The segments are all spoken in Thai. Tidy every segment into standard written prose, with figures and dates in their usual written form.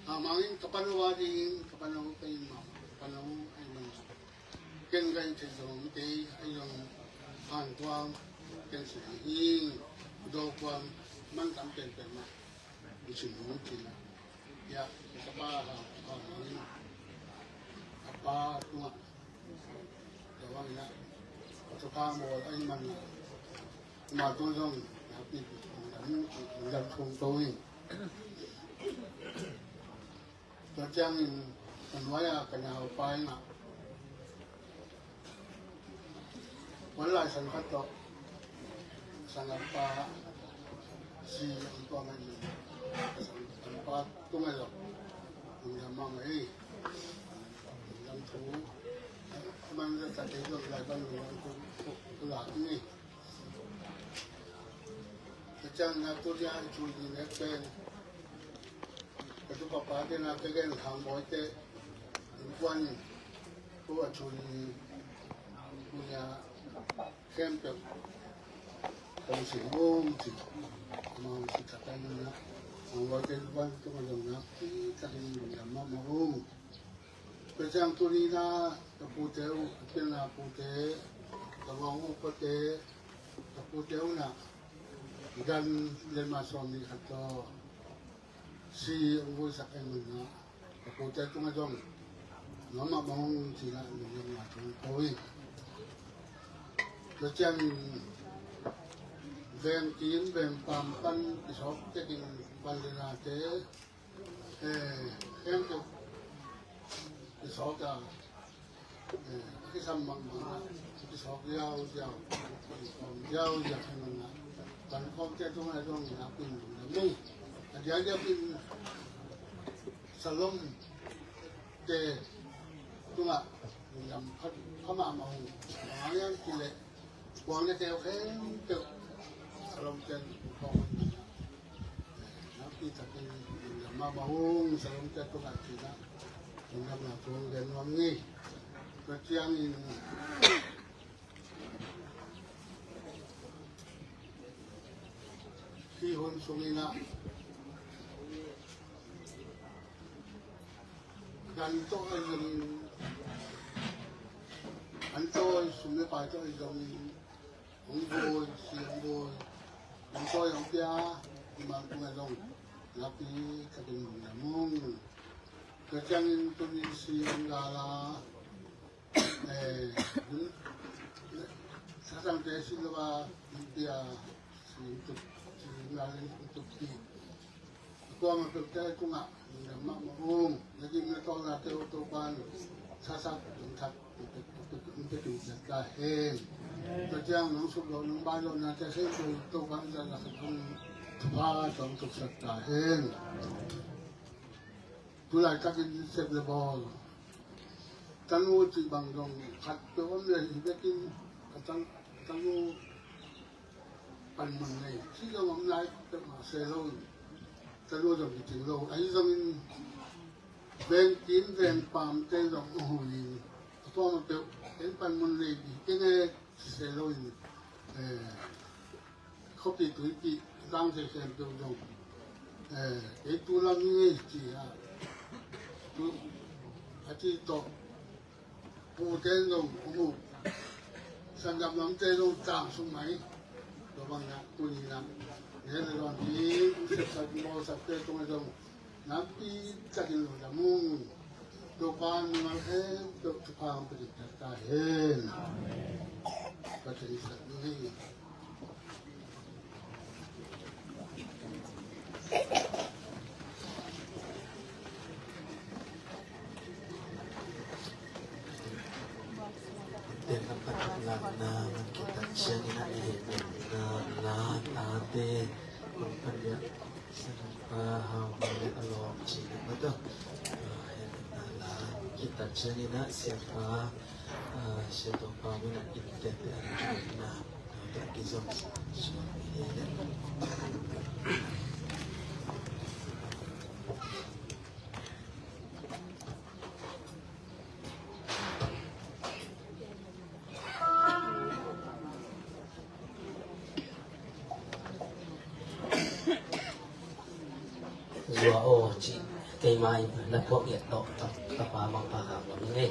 Amangin kapanawadi kapanaw kay mama kapanaw ay mga ken gay tong day ay yung hantuang ken sing do kwang man tampen perma isin mo kila ya kapah amangin apa tunga dawang na patuka mo ay man matulong natin ang tungtungin Macam semuanya kena upaya nak. Walau sangat tak sangat apa si untuk macam apa tu macam macam macam tu mana tak ada lagi tu lah ni. Macam nak tu dia cuci nekpen. Ketua Bapa dia nak kena hamboy te, tuan tuan curi punya campur, kalau sibuk sih, mau sih katanya nak hamboy te tuan tu macam nak, tapi macam mau, macam tu ni na, putih, kena putih, tawang putih, putih na, dan lemah suami kata. Si anggo sa kanila kaputa ko nga dong mama mong sila ng atong koy kacang kin pampan isok taking pandinate kento isok isang mga isok yaw kanila pankom tayo nga dong napin mo Dia pun salom de tunga yang kama mau yang kile wangnya teo ke salom ten kong napi tapi yang mau salom ten tunga kita yang nak tu dan wangi keciang ini kihon sungina Ganto ay yung ganto ay sumipa ito ay yung unggoy, siyanggoy ganto ay ang piya imang tungalong napi katinong namong kadyang ito ni siyang gala sasang tesi na ba yung piya siyang galing tutupi ako ang magpagtay ko nga Maung, lagi mereka nak terutupan sasak untuk dikahin. Kerja langsung dalam balon nanti saya terutupan salah satu tempat untuk sekahin. Tulai kakin sebelum tanu cibang dong kat tuan dia hidutin tanu panmanai. Sih orang naik termasuk Terus orang bikin lo, ayo zaman bankin dan pam terus orang ini, apa macam empan menlegi, kena selo ini, kopi tu ini, tangse sempel dong, itu lah ni sih, tu, aci tu, putih dong, sangat lampu dong tang sungai, dorang nak tu ni nak. Yan lang din sa mo sa petong itong napi sakin lo damong dokan mga dokang pagkatahin pati sa ni na kita siya na lahat ate pagpalya sa nagpahawali alok sila ba ito kita siya na siya ito pa mo na intente na nagkakizong sa pilihan Wow, kay mai la ko ya to ta pa mang pa ka mo ni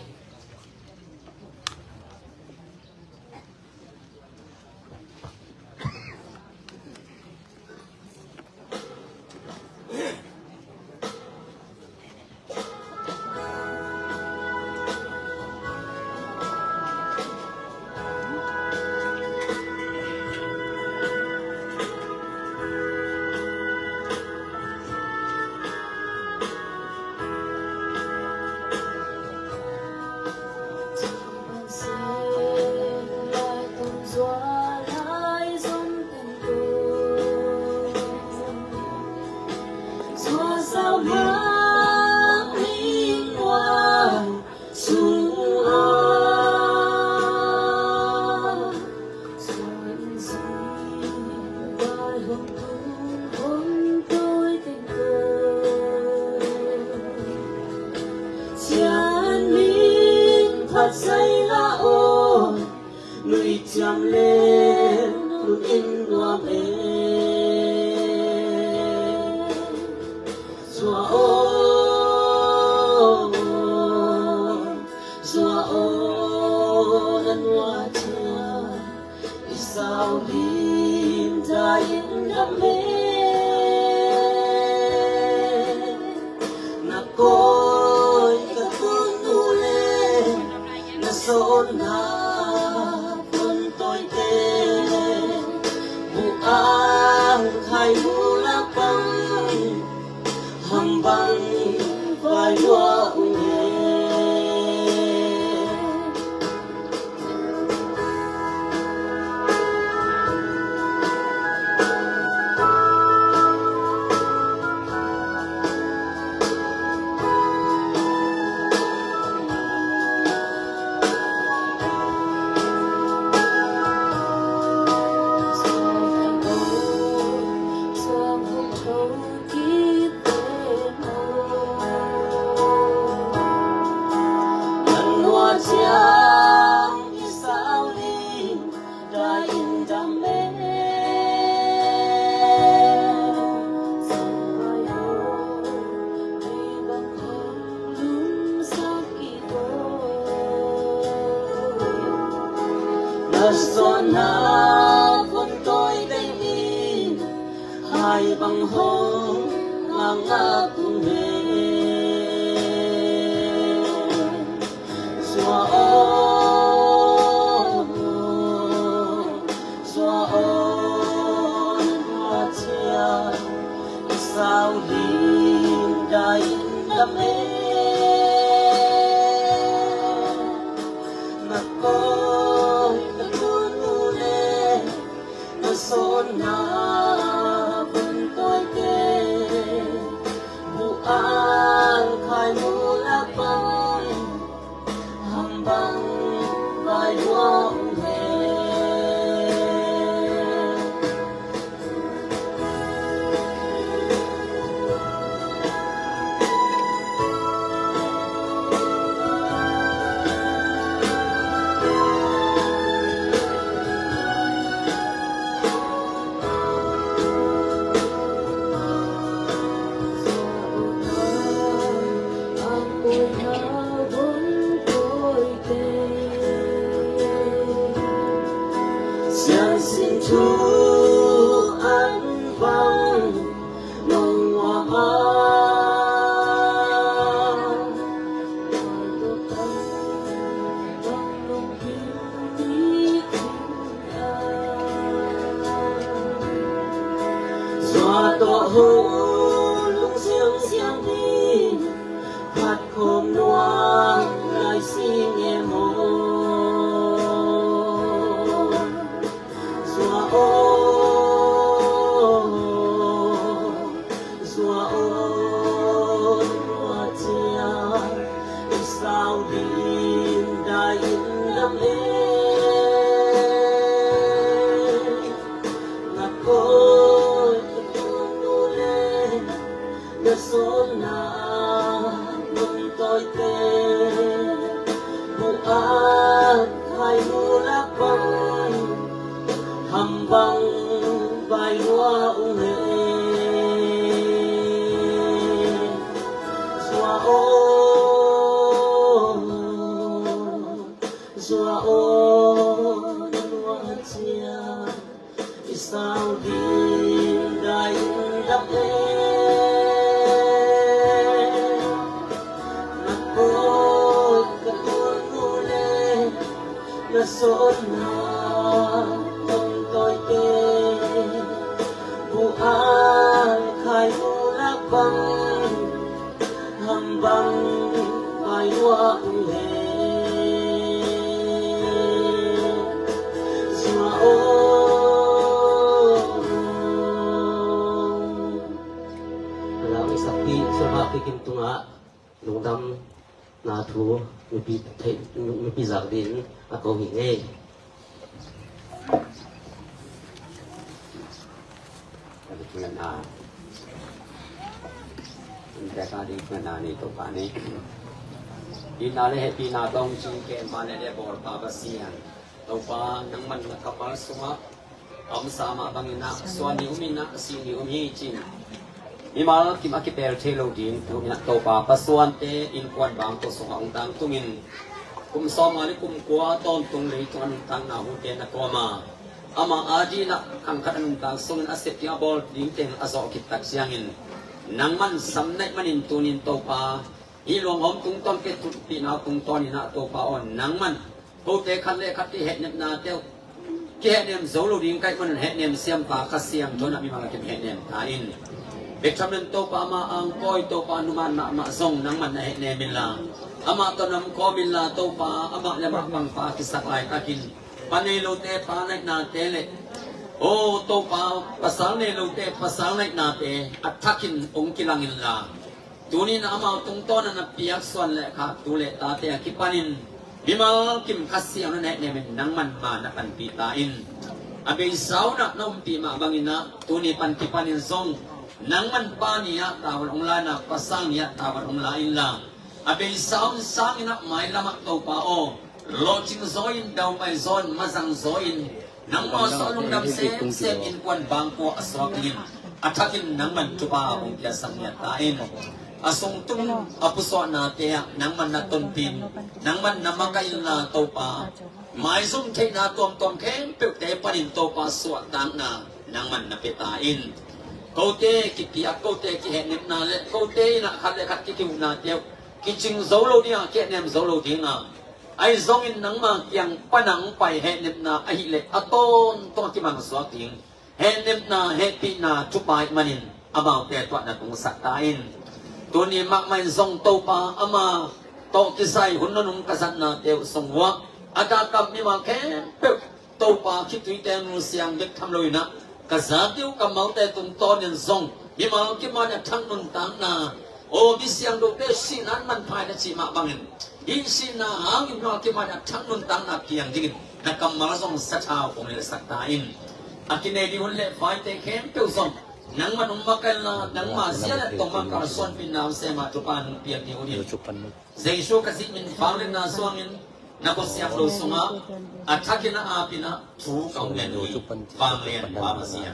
sốt na tông tôi tê bu an khai mu lạc băng hầm băng bài hoa lệ xua ô lão ấy sắp đi sẽ vào cái kim tung ạ lùng đâm na thu mi pi giặc đến à câu hình nghe ngân àแต่การที่งานนี้ตกปานี้ปีนาเลยปีนาต้องจริงแกมาเลยได้บอกปาบเสียงตกปานังมันขับมาสวะอมสามาบังนะสวนิวมินะสีนิวมีจริงมีมาคิมอาคิเปลเทโลดินตุมินะตกปาปสวนเตอินควันบางตัวสงองตังตุมินคุมซ้อมมาลิคุมกัวต้นตุงเลยจวนตังนาหูเตนะกัวมาอามาอาดีนะขังขัดนุตังส่งอาเซติอาบอลดิ้งเตงอาซอคิดตักเสียงินนังมันสำเน็จมันอินตุนินโตปาอีหลวงหอมตุงต้นเกตุปีนาตุงตอนินะโตปาอ่อนนังมันโกเตคันเลคัดที่เห็ดเนบนาเตียวเกเนมโซลูดิงไกมันเห็ดเนมเสียมปาคัสเสียมจนมีมาเก็บเห็ดเนมทาอินเบกชำนันโตปามาอังก้อยโตปานุมันมาส่งนังมันเห็ดเนมิลลาอามาตนำคอมิลลาโตปาอามาเลมาบังปาคิสักไลตะกินปาเนโลเตปาในนาเตเลโอ้โตปาภาษาเนโลเตภาษาในนาเตอัตถกินองค์กิลังอินลาตัวนี้นะมาตรงต้นนั้นเปียกส่วนแหละค่ะตัวเละตาเตะคิปานินบิมากิมคัสเซียนั่นแหละเนี่ยมันนังมันมานักันปีตาอินอเบยสาวนักน้องปีมาบังอินะตัวนี้ปันคิปานินซงนังมันปานียะตาวันองลานะภาษานียะตาวันองลาอินลาอเบยสาวสามินะไม่ละมักโตปาโอโลจิงโซอินดาวไม่โซนมาซังโซอินนังมาสอนลงดำเซมอินควันบางกัวอสวากินอัฐกินนังมันจุปาองค์ยาสังยาตาอินอสงตุงอปุสวนาเตียนังมันนาตนปินนังมันนามังกายนาโตปาหมายซุ่มเทนาตวมตวมเข้มเปิกเตปนินโตปาสวตังนานังมันนาเปตาอินโกเตกิปิอาโกเตกิเฮนิมนาเลโกเตนะขัดเลขัดกิกิวนาเตียวกิจิงโซโลเนียเกเนมโซโลดิงาไอ้ซองอินนังมาเกียงปนังไปเฮนิมนาไอเลอตอนตัวที่มันสวติงเฮนิมนาเฮปินาจุปายมันินอามาเตตัวนาตุงสัตตาอินตัวนี้มักไม่ส่งโตปาอามาโตกิไซหุ่นนนุงกษัตริย์นาเตวส่งวะอากาศกับมีมาแค่เปิดโตปาคิดถึงแต่นูเสียงเด็กทำเลยนะกษัตริย์เดียวกับเมาแต่ตรงตอนยังส่งมีมาคิดมาเนี่ยทั้งนุนต่างนาโอ้มีเสียงดูเตสินั้นมันภายในชีมาบังเงินอินสินาหางอินมาคิดมาเนี่ยทั้งนุนต่างนาเพียงจริงนักกรรมมาส่งสัจจาวของเลยสักตาอินอากินเอดีหุ่นเล่ไฟเตะเข้มเปียวส่งนังมันumakan la nang masya na tumaka son pinam sema tupan piak ni udin zeisho kasi min fanglen na swangin nakosyam lo sunga athakina apina thu kaungen ni fanglen pa masya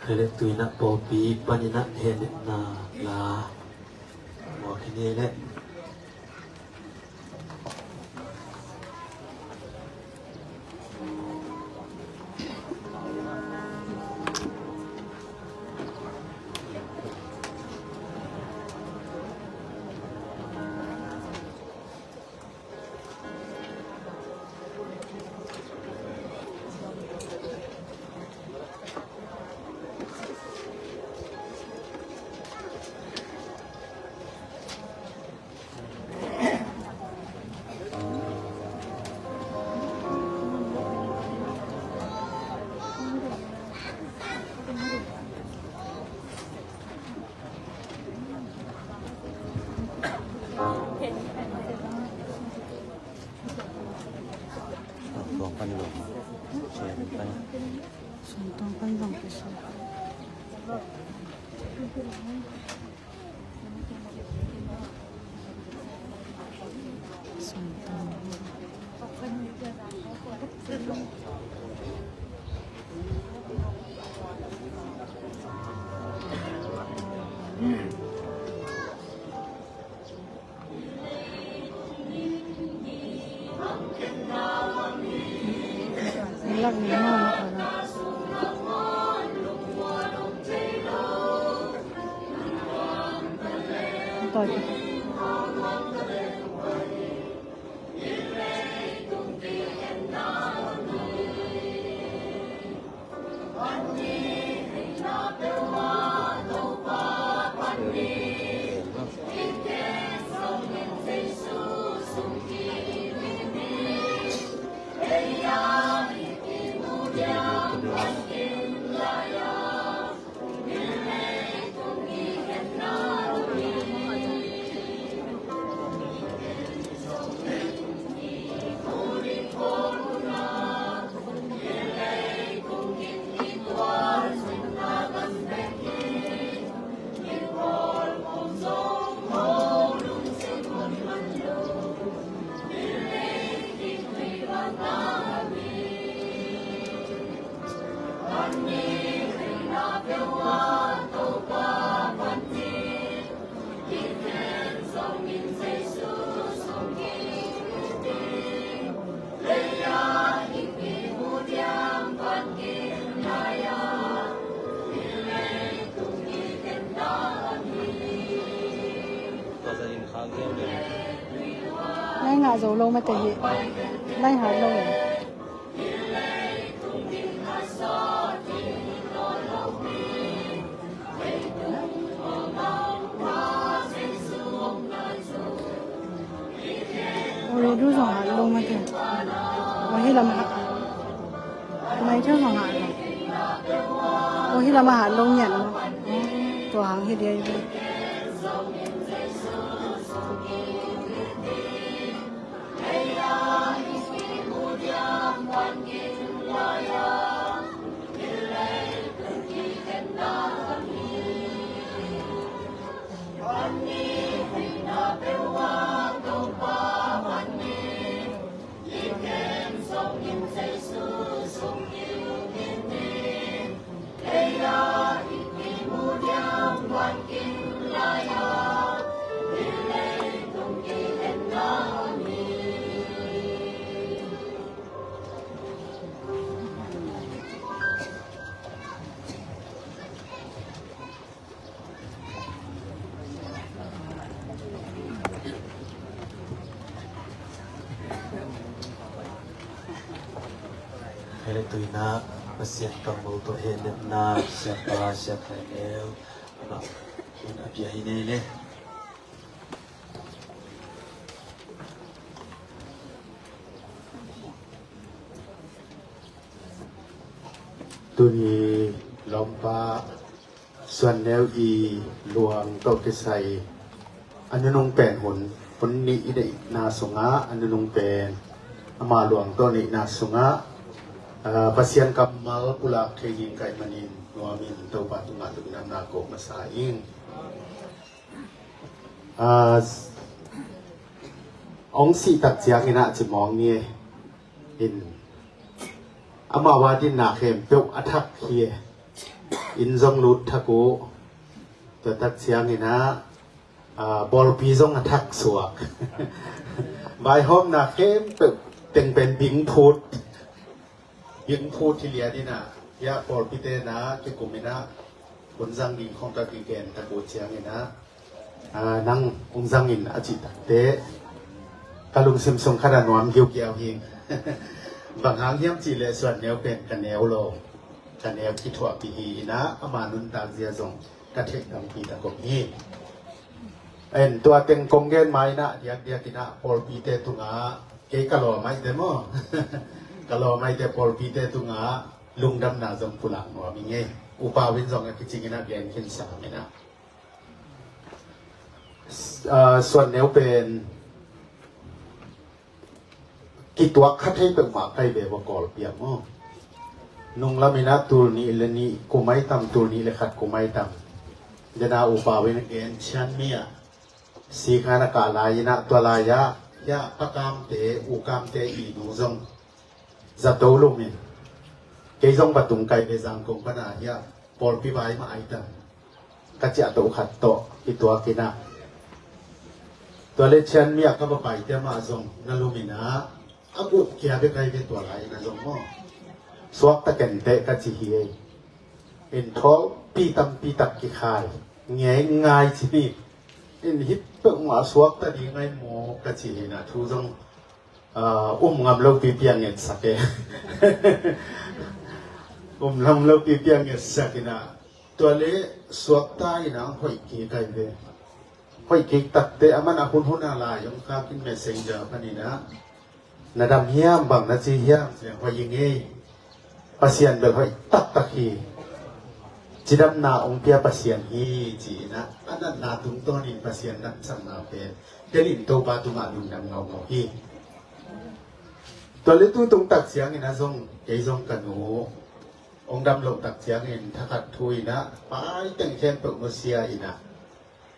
hele tuina popi panina hele na la mo kini leต ต่อยไล่งาโซลงมาแต่ไล่หาลงโอ้ยดูสองหาลงมาแต่วันที่เรามาทำไมเท่าสองหาวันที่เรามาหาลงเนี่ยตัวหางเดียวHele tuina pasien kamu to hele na siapa siapa el na un apia hinele tuni lompaส่วนแนวอีหลวงตกใส่อันนงแปนหนคนนี้ได้นาสงะอันนงแปนมาหลวงตัวนี้นาสงะpasien kamal pula keging kay manin nuamin tau patunga tunan nako masaing ong si tak jiang ina chimong ni in amawadin na khem peu athak khie in jong lut thako to tak jiang ina bol pi jong athak suak bai hom na khem peu teng pen bing phutยิงพูดที่เหลียนี่นะยาปอลพิเตนะที่กุมินะคนจังดินของตะกีเกนตะโกเชียงนี่นะนั่งองจังอินอาจิตเตะกะลุงซิมซงขนาดนวมเกี่ยวเกี่ยวหิงบางครั้งเยี่ยมจีเลส่วนแนวเป็นกันแนวโลกันแนวที่ถั่วปีฮีนะอามานุนตาเสียจงกระเทกดำปีตะกบฮีตัวเต็งกงเกนไม้นะเดียกกินะปอลพิเตตุงาเกกะโลไม้เดโมkalau mai te pol pite tu nga lungdam na jong pulang no minge upawin jong ka chingina gen kin sa mena ส่วนแนวเป็นกิตัวคัดให้เป็นหมาไก่เบวกอลเปียมนุ่งละมินาตูนี้เลนี้กูไม่ทำตูนี้เลยขัดกูไม่ทำจะน่าอุปาวินเกนชันเมียสีขานากาลายนะตัวลายะยะปะกามเตอุกามเตอีดูจงจัดโตลุมินเกยจงปะตุงไก่เบจังกงปนายะปอลพิบายมาไอตันกัจจะโตขัดโตอีตัวกินะตัวเล็กชันเมียก็มาไปเตมาจงนั่นลุมินะอับุเกียเบไก่เบตัวไรนะจงมั่งสวกตะเกนเตะกัจจิเฮอินทอปีตักกิขายง่ายง่ายชีวิต อินฮิปเปิงว่าสวกตะดีไงโมกะจีนะทูจงงำเราปีเปียงเงินสักเองงำเราปีเปียงเงินสักนะตัวเล่สวกตายนะหอยกีไก่เบหอยกีตักเตะมันอาคุณหุนอะไรยงข้ากินเมสเซนเจอร์พันนี่นะนาดำเฮียมบังนาจีเฮียมเสียงหอยยิงเงี้ยภาษาเบลหอยตักตะคีจีดำนาองเปียภาษาฮีจีนะอันนั้นนาตุงตัวนินภาษานักสังนาเป็นเดลินโตบาตุมาดุนดำเงาเงาฮีตัวเล็กตัวตรงตักเสียงนี่นะทรงเกยทรงกันหนูองดำลงตักเสียงเห็นทักทุยนะไปแต่งแค่เปิดมือเสียอีนะ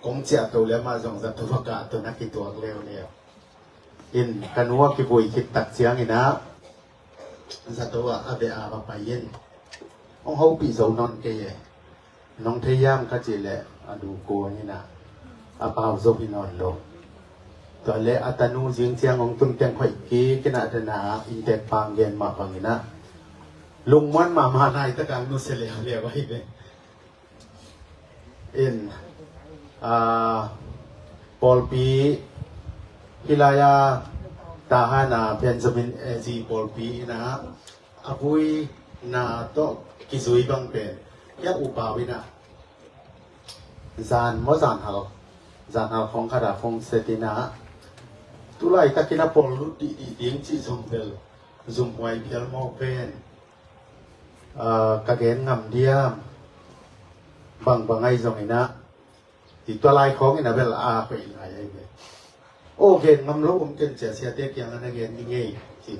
กงเจ้าตัวแล้วมาทรงสัตว์กาตัวนักกิตัวเร็วเนี่ยอินกันว่ากิบุยคิดตักเสียงอีนะสัตว์ว่าอาเบอาบไปยินองเขาปีโซนอนเกยน้องเทียมก็จีแหละดูโกนี่นะอาเปาโซพินอนลงตัวเละอัตนูจิงเชียงของตุ้งแตงข่อยกี้ขนาดนาอินเตปางเย็นมาฟังนี่นะลุงมันมาในตะการนุเสลียเรียกไว้เลยอินปอลปีฮิลายาตาฮานาเบนจามินเอจีปอลปีนะอากุยนาโตกิซุยบังเป็นยาอุปาวินะจานมอจานฮาของขดาฟงเซตินาตุลาอิตากินาปอลลุดีดิ้งจีซุมเบลซุมไวเพียลโมเป็นกะเกนงำเดียมบางไงจงอินะติตัวลายของอินะเบลอาไปไหนไงโอเคงำลูกเกินเสียเตะยังอันนั้นเกนยังไงจริง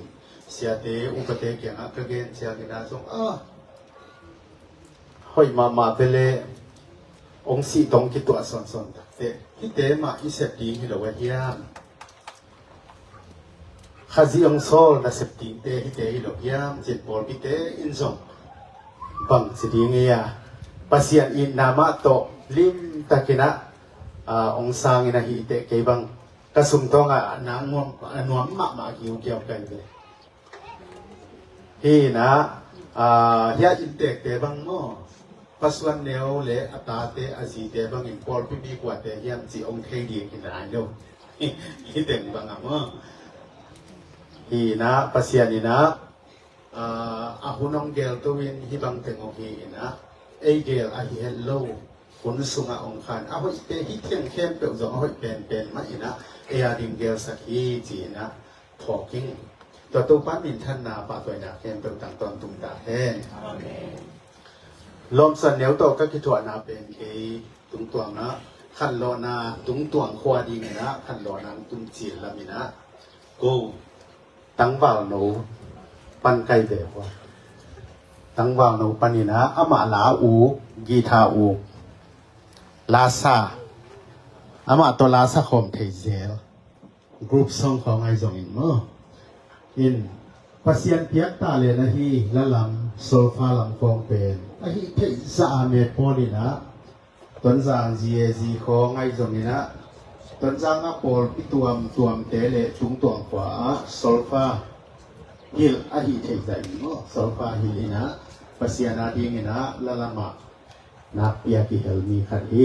เสียเตะอุปเตะยังกะเกนเสียกินาจงหอยมาเตเลองสีตรงกิตัวสอนเตะที่เตะมาอิเสตีฮิโลเวียมข้าจีองโซลนะเสตีเตะที่เตะฮิโลเวียมจิตบอลพิเตะอินซงบังสิดีเงียภาษาอินนามาโตลิมตะกินะองซางินะฮิเตะเกบังกระสุนตองนางนวมมาคิวเกี่ยวกันเลยฮีนะเฮียอินเตะเตะบังโมปัสวันเนวเลอตาเตอจีเตบังอินพอลพิบีกว่าเตเฮียมจีองเคดีกินอะไรโน่ฮีเต็งบังอ่ะโมฮีนะภาษานี่นะอาหุนองเกลตัววินฮิบังเตงโอฮีนะเอเกลอาฮิเฮลโลคนสุงาองคันอาหุเตฮิเทียงเข้มเปิลจงอาหุเป็นมาอีนะเออาดิงเกลสักฮีจีนะทอกิ้งตัวปั้นมินท่านนาปะตัวนาเข้มเปิลต่างตอนตุงตาแห้งลมสันเหนียวโตก็คิดว่านาเป็นเกตุงตวงนะขันโลนาตุงตวงขวาดีไงนะขันโลนาตุงจีนละมินะกูตั้งบ่าวหนูปันไก่เดียวตั้งบ่าวหนูปันนี่นะอามาลาอูกีทาอูลาซาอามาตัวลาซาคอมเทเซลกรุ๊ปซองของไอจงอินเนาะอินภาษาเปียกตาเลยนะฮีละลำโซฟาลำฟองเป็นนะฮีเทซาเมพอนี่นะต้นจางจีของไอจงนี่นะต้นจางอ่ะปอลพิตัวมเตเลตุงตัวขวาโซฟาฮิลอะฮีเทใจเนาะโซฟาฮิลนะภาษานาดีนี่นะละลำมานักเปียกิเฮลมีขัดฮี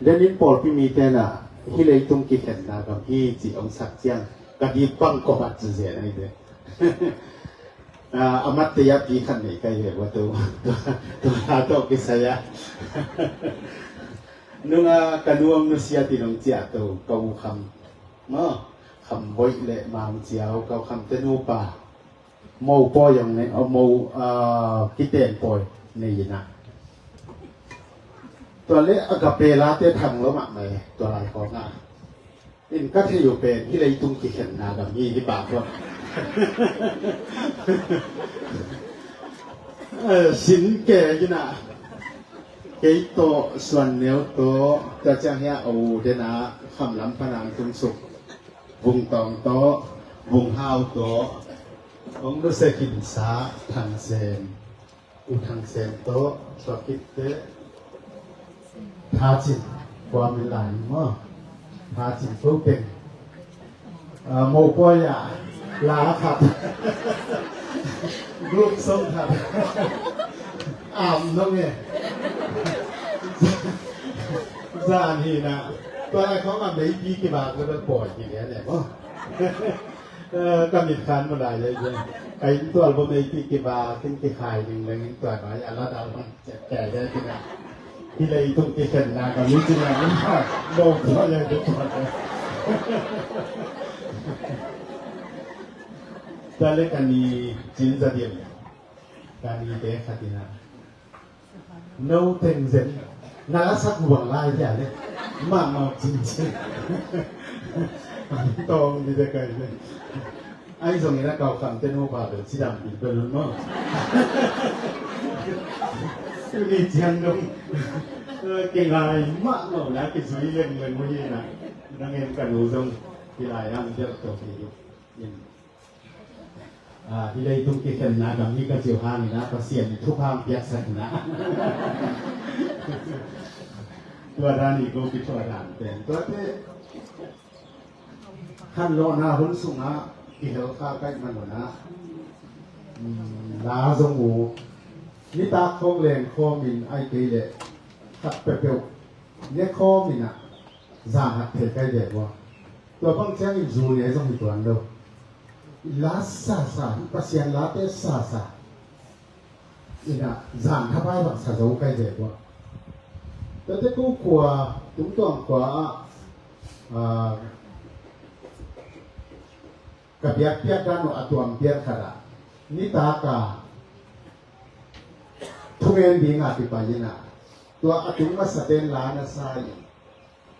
เดนินปอลพิมีเตนะฮิเลยตุงกิเห็นนะกับฮีจีองสักเจียงกะดีปังกบัดจีเจนี่เด้อามัตตยาปีขันนี่ก็เรียกว่าตัวโตกิสยานุ่งกันวงนุสยาตินงเจียตัวเกาคำเนาะคำบ่อยเละมามเจียวเกาคำเตนูป่าโมปอยอย่างนี้เอาโมกิเตนปอยนี่นะตัวเล็กอากาเปลาเตทังแล้วมาไหมตัวลายของอ่ะอินก็ที่อยู่เป็นที่ไรตุ้งกิเข็นนากับยี่ที่ปากก็สินแก่ยี่น่ะเกยโตส่วนเนียวโตจะจะเฮียเอาเดนะคำล้ำพนังตุ้งสุกวงตองโตวงห้าวโตองดูเสกินสาทางเซนอุทางเซนโตสกิเตทาจิตความเป็นหลายมั้งทาจิตฟุกเป็นโมปอยาลาขัดรูปทรงขัดน้องเนี่ยจานีนะโต ตัวไอ้ของมันได้ปีกี่บาทก็มันปล่อยอย่างเงี้ยแหละบ่ก็มีคันบ่ได้เลยไอ้ตัวบ่ได้ปีกี่บาทถึงที่ขายนึงแล้วนี่ตัวมาอันละดาวแก่ได้ที่น่ะที่เลยตุ้งที่เห็นหน้าก็รู้จริงๆมันโลกเขายังจะตัวแต่เล็กอันนี้จินจะเดียวการนี้เด็กขัดนะ no tension น่าสักหวังลายอย่างนี้มากมากจริงๆตรงดีแต่ไกลเลยไอ้ตรงนี้นะเขาคำเต้นหัวปากเลยสีดำอีกเป็นรุ่นมั้งนี่เจียงดงเก่งอะไรมากเลยนะกิจสุริเล่นเงินพวกนี้นะนั่งเงินกันรู้ตรงที่ไรนั่งเจ้าตัวที่อยู่ที่ได้ตุ้งกิจกันนะกับนี้ก็เจียวห้างนะก็เสียนทุกห้างเปียกสักนะตัวด้านนี้ก็คิดว่าด้านเป็นตัวที่ขั้นโลนาหุ่นสูงนะที่เราข้าใกล้มันหมดนะลาสมูนิตาโคงแรงโคมินไอเกยเลยขัดเปรี้ยวเนี่ยโคมินอ่ะจางหักเทใกล้เด็กว่าตัวบางแจ้งอีจูเนี่ยต้องมีตัวอันเดียวลาซาซาปัสยานลาเตซาซาอีน่ะจางทับไปแบบซาโจใกล้เด็กว่าแต่ที่กูกลัวตุ้งต้องกลัวกับเบียดเบียดกันว่าตัวเบียดขนาดนิตากาทุเรียนดีงาติปายินะตัวอตุงมาสเตนลานะสาย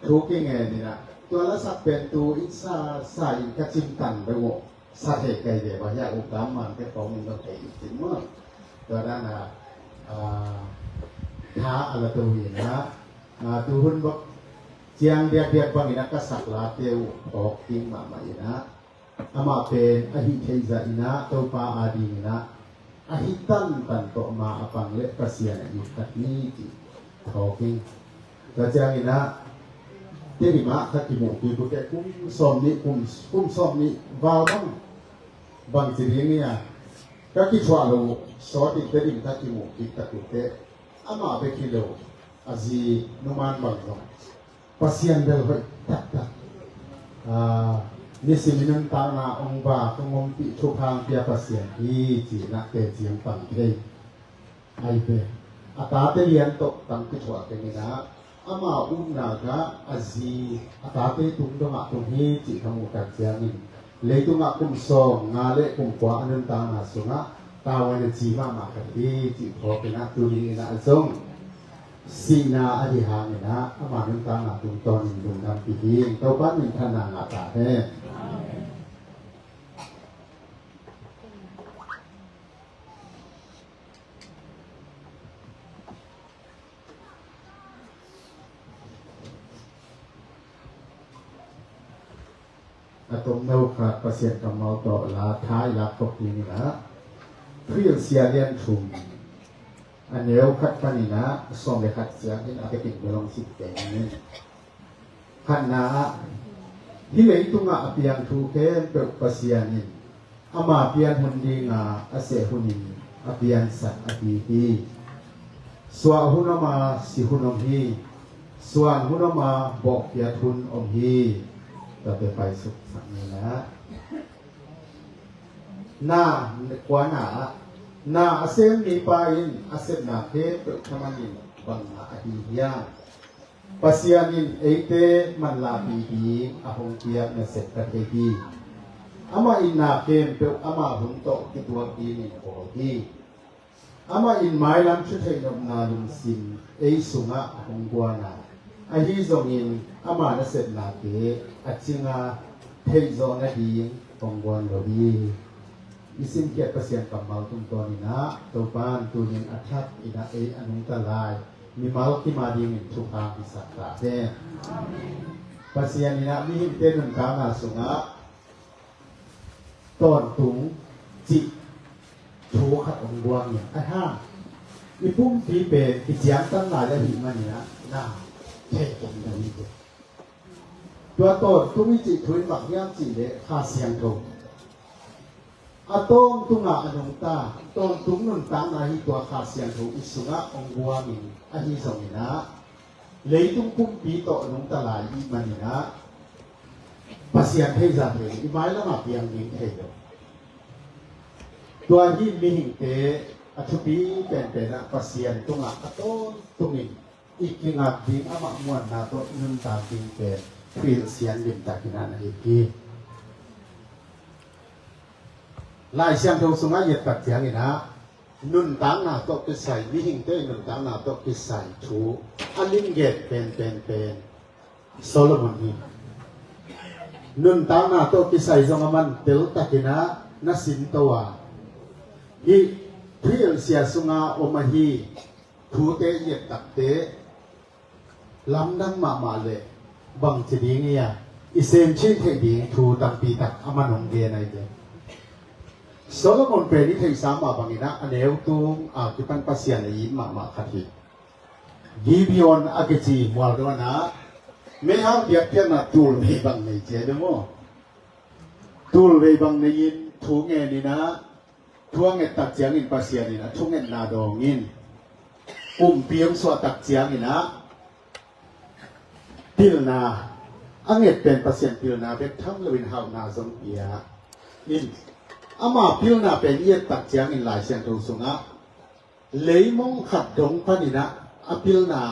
ทุกิเงนี่นะตัวละสักเป็นตัวอิสาสายกระจิมตันไปวะสาเหตุใดเดี๋ยวว่าอยากอุตามมันแค่ของมันต้องไปอีกทีมั้งตัวนั้นนะท้าอะไรตัวนี้นะตัวหุ่นบอกเจียงเดียบๆบางอย่างก็สักลาเตียวออกทิ้งมาใหม่นะอามาเป็นอหิเทจาอินะตัวปาอาดีนะอหิตันตันโตมาอปังเล็กประเสียนอีกตัดนี้จีทอกิ้งแต่เจียงอินะเที่มาทักกิโมกีบุกแกคุ้มซ้อมนี้คุ้มซ้อมนี้วาวบ้างบางสิ่งเนี่ยก็คิดว่าเราสอดอีกแต่ดิ่งทักกิโมกีตะกุเตอามาไปคิดเราอาจีนุมานบางอย่างประเสียนเดินไปตักนี่สิ่งนั้นต่างนาองค์บาตรงองค์ปิทุพางเปียประเสียนที่จีนักเตะเจียงปังเทยไอเปอาตาเตเลียนตกตั้งคิดว่าเป็นนะอามาอุ้มนากะอาจีอาตาเตตุงตงะตุงฮีจีทางอุกัดเจียงนี่เลยตุงะคุมซองงาเละคุมกว่าอันนั้นต่างนาสุงะตาวันจีมามากันที่จีพอเป็นนักตุลีนะซงสีนาอธิหานี่นะอามานั้นต่างนาตุงตอนดุงดำปีนี้เต้าบ้านมินทนางาตาเน่ตรงเนื้อขาดประเสียนกับเมาต่อลาท้ายลาปกตินี่นะเพื่อเสียเรียนถุงอันเนี้ยขัดปนินะส่งไปขัดเสียงที่อาจจะติดไปลองสิบแก่นี้ขันนะที่เหลือตุงะเปียงถูกเก็บเป็นประเสียนินอามาเปียนหุ่นดีงาอาเสหุนินอาเปียนสัตอดีฮีส่วนหุ่นมาสิหุ่นอมฮีส่วนหุ่นมาบอกเปียทุนอมฮีเราไปสุขสันต์นะหน้ากว่าหน้าอาเซมมีปาอินอาเซมนาเทปทำมันบังอาฮิยาปัสยานินเอเตมันลาบีบีอาหงเกียเนเสกเทบีอามาอินนาเกมเปอามาหุนโตกิตัวดีนิโอฮีอามาอินไม้ลำชุดเทนมนาลุมสินเอสุงะหงกัวนาอาฮิซงอินอามาเนเสกนาเกอาจิงาเทโซนาดีหงกัวโลบีอิสิมเกียรติเสียงกับเมาตุงตัวนี้นะตัวบ้านตัวนี้อัฐักอินาเออนุตลายมีเมาที่มาดีมิทุกทางพิสัตตาเต้ปัสยานินะมีหิเตนุนกามาสุงะตอนตุงจิถูขัดองค์บัวเนี่ยไอ้ห้ามอีพุ่มปีเปย์อีเจียงตั้งหลายและหิมันเนี่ยน่าเท่ตรงนี้ตัวโตตุงจิถุยหมักย่างจีเละข้าเสียงตรงอาตงตุงะอนุตาตอนตุงนุนตานาฮิตัวขาเสียงถูกอิสุงะองวัวมินอหิสมินะ lấy tung cung bí tội nông ta lại đi mà nè pasien hay ra thì cái máy là mà biang nhìn thấy đượcตัวที่มีหิงเตอธิบีเป็นนะpasien ตรงอ่ะก็ตรงนี้อีกกิงอ่ะบิงอ่ะมะม่วนนะตัวนึงตาบิงเป็นฟิลเสียนลิมตากินานะอีกทีลายเสียงทงสุงอ่ะเหยียดตัดเสียงนี่นะนุนตังน่ะตกไปใส่มีหิงเตนุนตังน่ะตกไปใส่ถูอันลิงเกตเป็นโซโลมอนนี่นุนตังน่ะตกไปใส่จงมันเตลตากินะนะสินตัวhi phil sia sunga omahi thu te yet tak te lam dang ma le bang chi ding ya isem chin the ding thu tak pi tak amanong ge nai de Solomon pe ni thei sama bangina aneu tung a kipan pasian ai ma khathi gibeon agechi waldona me ha biak pian na tul me bang nei che de mo tul ve bang nei yin thu nge ni naทั่วเงตักเจียงอินปัสเซียนี่นะทุ่งเงนาดองอินเปียงสวตักเจียงนี่นะติลนาอังเงเป็นปัสเซียนติลนาเป็นทั้งเลวินฮาวนาซงเปียอินอามาติลนาเป็นเอียตักเจียงอินหลายเซียนทูสุงะเลยมงขัดดงพันินะอปิลนา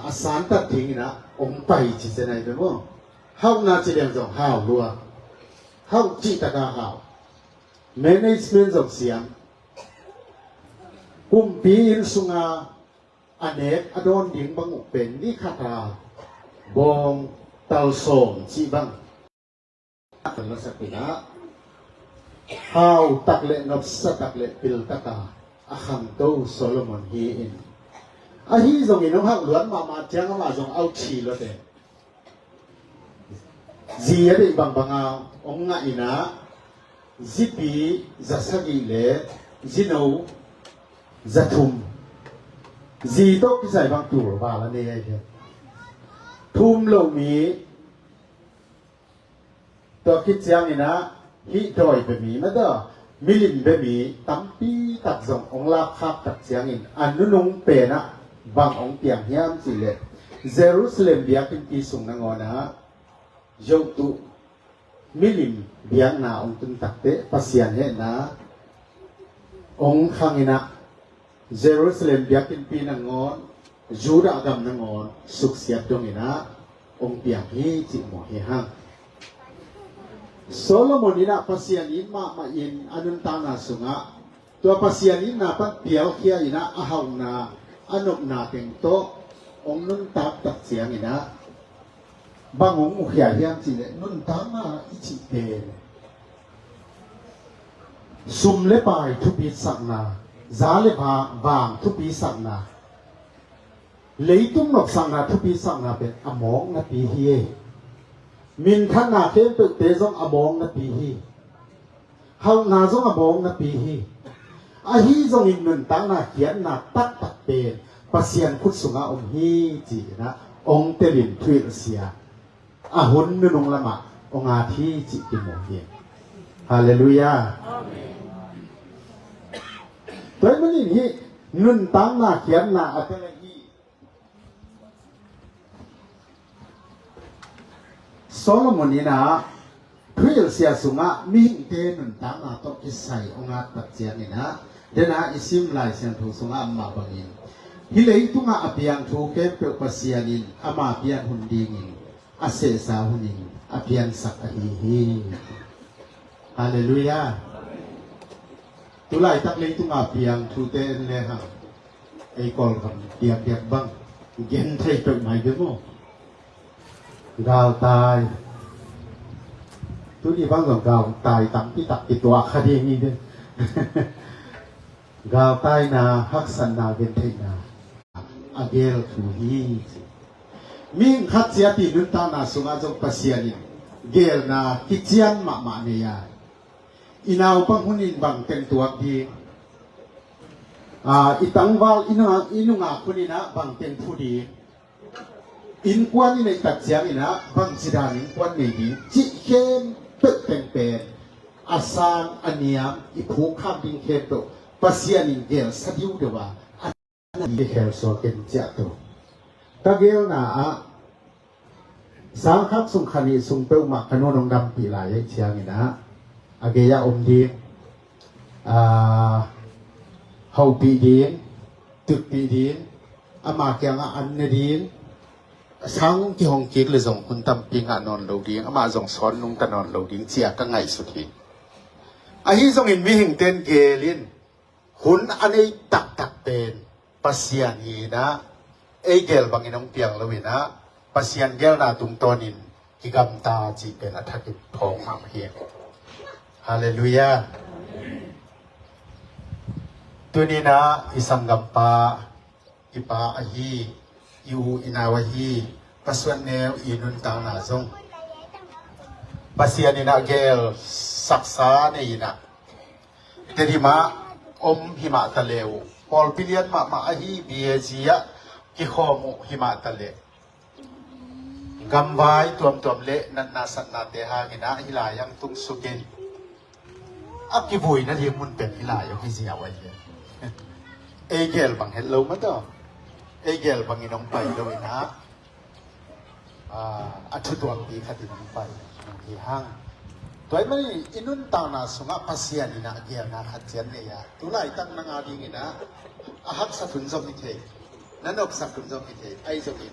อาสานตัดทิ้งนะองไปจิเจนัยเป็นว่าฮาวนาจะเรียงจงฮาวรัวฮาวจิตกาฮาวmanagement of siam kumpi in sunga anek adon ding bang pen ni khata bong tal som chi bang la sapina how takle nop sa takle pil taka akham to Solomon hi in a hi zong in ha luan ma chang ma zong au chi lo de zia de bang banga ong nga ina zipi zasagi le zino zathum zito ki sai bang tur ba la ne ai the thum lo mi to ki chiang ina hi doi be mi ma da milim be mi tampi tak zong ong la khap tak chiang in anu nung pe na bang ong tiang hiam chi le Jerusalem biakin ki sung na ngona yo tu milim biang na ong tun takte pasian he na ong khangina Jerusalem biakin pinangon Juda agam nangon suksiat dongina ong piang hi chi mo he ha Solomon ina pasian in ma in anun ta na sunga to pasian in na pa piao khia ina ahaw na anok na teng to ong nun tak tak siang ina bangong ukhya hiam chi le nun tama ichi te sum le pai thu pi sakna za le ba wang thu pi sakna leitung nok sakna thu pi sakna pe among na pi hi min than na te pe te jong among na pi hi hau na jong among na pi hi a hi jong in nun ta na kian na tak tak pe pasian khut sunga hi chi na ong te lin thui sia ahun nunung lama onga thi chi ti mo hi hallelujah amen toy mani hi nun tang na khian na atela hi Solomon ina thil sia sunga mi te nun tang na to isai onga tak chian ina dena isim lai sian thu sunga amma bangin hi lei tunga apiang thu ke pe pasianin ama pian hundingin ase sa huning apian sak hi hallelujah tulai tak lei tunga piang thu te le ha ai kol kam tiap bang gen thai pe mai de mo gao tai tu di bang gao tai tam pi tak pi tua khadi ni de gao tai na hak san na gen thai na agel thu hi min khat sia ti nun ta na sunga jong pasiani gel na kichian ma ne ya inaw pang hunin bang ten tuak di itang wal inunga kunina bang ten thudi in kwan ni nei tak chiang ina bang sidan in kwan nei di chi khem pe pen pen asan aniam i phu kham ding khem to pasiani gel sadiu de wa ani hel so ken cha to ตะเกียวน่ะสามคักสุงคณีสุงเปิ้มักขนนองดำปีหลายเชียงนี่นะอาเกยะอมดีเฮาปีดีนตึกปีดีนอามาเกียงอันเนดีนช้างที่ห้องกิกเลยส่งคุณตำปิงนอนโลดีงอามาส่งสอนนุงตะนอนโลดีงเจียก็ไงสุดที่อาฮิส่งเห็นวิหิงเต้นเกลินหุ่นอันนี้ตักเป็นปัสยานีนะเอเกลบางอินองเปียงละวินะปัสยันเกลนาตุงตอนินกิกัมตาจีเป็นอัฐกิจทองมาเพียงฮาเลลูยาตัวนี้นะอิสังกัมปาอิปาอหียูอินาวหีปัสวันเนวอินุนตางนาซงปัสยันนะเกลศักษาเนยนะเตดิมาอมหิมะทะเลวพอลพิเลียนมาอหีเบียจียะกิขอมุหิมะทะเลกำไว้ตัวเละนันนาสันนาเตหากินะฮิลายังตุงสุกินอักกิบุยนั่นที่มันเป็นฮิลาอยู่ที่เสียไว้เลยเอเกลบางเห็นเรามั้ยต่อเอเกลบางอีน้องไปด้วยนะอัจฉตัวปีขัดน้องไปที่ห้างตัวไม่อินุนตาวนาสุงะพัศยานินะเกียร์นาขัดเจียนเนี่ยตุลาตั้งนางอาดีกินะอาหักสัตุนจอมิเทนั่นอกสัตุนจอมิเทไอจอมิ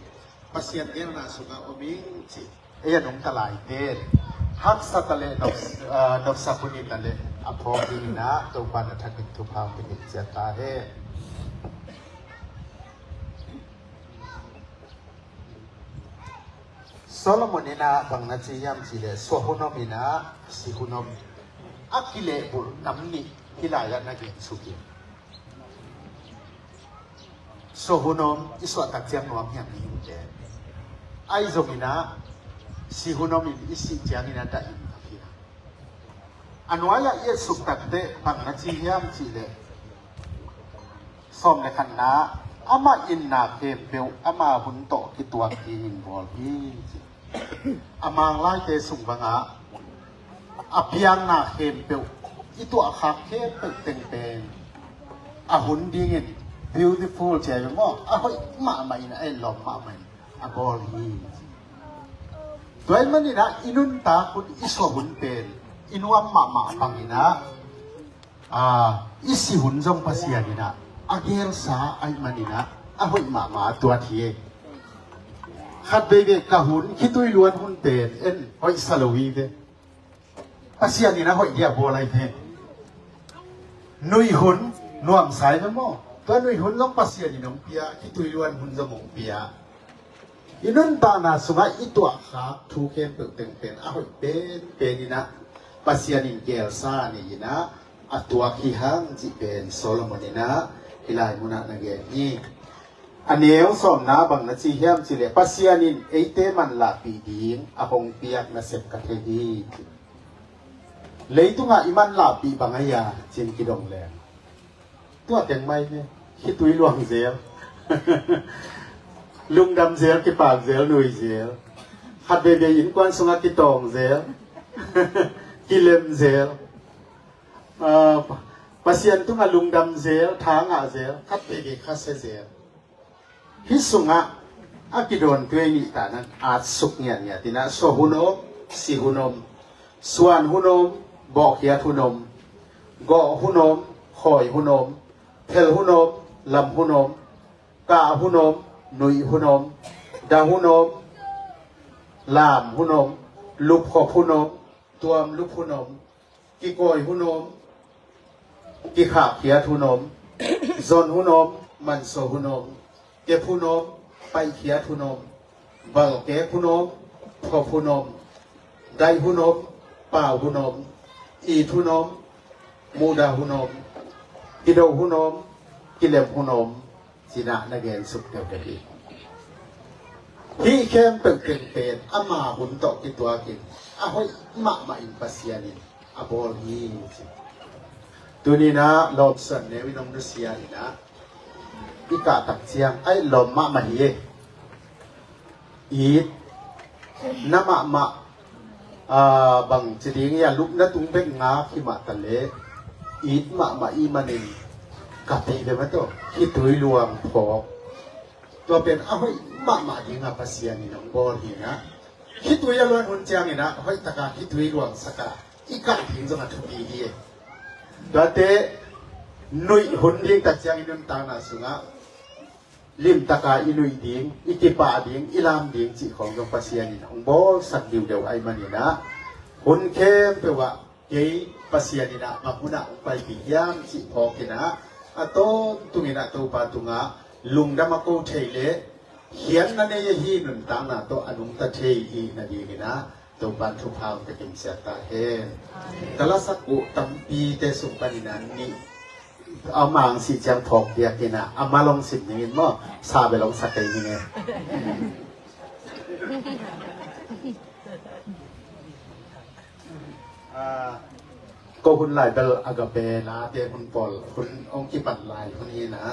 พัศยานเกียร์นาสุงะอมิจิเอยน้องตะไลเดนหักสัตเลนอกสักุนิตเลอภอดีนะตัวบ้านทักกิทุพาปิกิเจตาเฮโซโลมอนนี่นะบางนาทียามสิเลสวหุนอมินะสิหุนอมอักกิเลบุลน้ำนี่กิลายานักเรียนสุกิสวหุนอมอิสวตักเจียงนวมอย่างนี้อยู่เจไอโซมินะสิหุนอมิอิสิเจียงนี่นะได้ยินกับพี่อันว่าอยากเยสุตักเตะบางนาทียามสิเลสมในขันนะอามาอินนาเคเปลอามาหุนโตกิตัวกินบอลพี่อามางไล่เตสุงบังอาอภิยังนาเคเปลอีตัวขาเคเปลเต็งเป็นอาหุนดีเงิน beautiful เจ๋งมั้งอาหอยมาใหม่นะไอ้หล่อมาใหม่อาบอลพี่ตัวมันนี่นะอินุนตาคุณอิสวหุนเป็นอินวามมาบังนี่นะอิสิหุนจงภาษานี่นะอาเกลสาไอมันนี่นะอาหอยมาตัวที่ขัดเบเบกะหุนคิดตัวล้วนหุนเป็นเอ็นหอยสโลวีเดภาษานี่นะหอยเดียบอะไรเพนุยหุนนวมสายมั้งตัวนุยหุนลงภาษานี่น้องเปียคิดตัวล้วนหุนจมองเปียอินุนตานาสุงะอีตัวขาทูเข็มเปิดเต็งเป็นอาหอยเป็นนี่นะภาษานี่เกลสานี่นะอัตัวขี้หังจีเป็นโซโลมอนนี่นะฮิลายมุนักนักเรียนนี่อันเนี้ยสอนนะบางนาทีเฮียมสิเลปัสยานินเอเตมันลาปีดิงอาหงเปียกนาเสพกะเทดีเลยตุงะอิมันลาปีบางอยาจินกิดงแรงตัวแต่งไม่เนี่ยคิดตุยลวงเสียลุงดำเสียกิปากเสียหนุ่ยเสียขัดเบเบยินกวนสุงะกิตองเสียกิเลมเสียปัสยันตุงะลุงดำเสียทางอาเสียขัดเบเบขัดเสียฮิสุงะอากิโดนตัวนี้แต่นั้นอาจสุกเนี่ยที่นั่นโซหุนอมสิหุนอมส่วนหุนอมบอกเฮียหุนอมกอหุนอมคอยหุนอมเพลหุนอมลำหุนอมกาหุนอมนุยหุนอมดาหุนอมลามหุนอมลุบขอบหุนอมตัวมลุบหุนอมกิโกยหุนอมกิขาเฮียหุนอมซอนหุนอมมันโซหุนอมเก็บผู้นมไปเขียผู้นมบังเก็บผู้นมพอผู้นมได้ผู้นมเปล่าผู้นมอีผู้นมมูดาผู้นมกิโดผู้นมกิเลมผู้นมสินะนักเรียนสุขเดียวกันดีที่เข้มเป็นเป็นอามาหุ่นโตกิตัวกินอาหอยมาอินปัสยานินอาบอลฮีตัวนี้นะลอบสันเนวินองดุสยานีนะอีกาตักเชียงไอ้ลมมาเฮียอีดน้ำมาบางจริงอย่าลุกนั่ตุงเป็นงาขี้มาตะเลอีดมาอีมันเองกับตีเดี๋ยวมันตัวคิดตุยรวมพอ ตัวเป็นเอาให้มาดีงาปัสยานี่น้องบอลเห็นนะคิดตัวยังล้วนหุ่นเจียงนี่นะให้ตะการคิดตัวรวงสกัดอีกการถึงจะมาทุกปีดีตัวเตนุยหุ่นเลี้ยงตะเจียงอินุนตานาสุงะลิมตะกาอินุยดิ้งอิกิปาดิ้งอิลามดิ้งจีของน้องปัสยานี่น้องบอลสักเดียวไอ้มันนี่นะหุ่นเข้มเปว่าเกี่ยปัสยานี่นะมาหุ่นอ่ะไปบิยามจีพอกินะอะต้นตุงินะตัวปาตุงะลุงดามาโกเทเลเขียนนั่นเองฮีนุนตางนาตัวอนุตะเทอีนาดีกินะตัวบันทุพาวจะกินเสียตาเฮนกลาสักุตัมปีเตสุปนินันนี่เอามังสีจังถกเดียกินะเอามาลงสิบนี่มั้งซาไปลงสักทีนี่ไงก็คุณหลายเบลอากาเปนะเดี๋ยวคุณปอลคุณองค์กิปันลายคนนี้นะ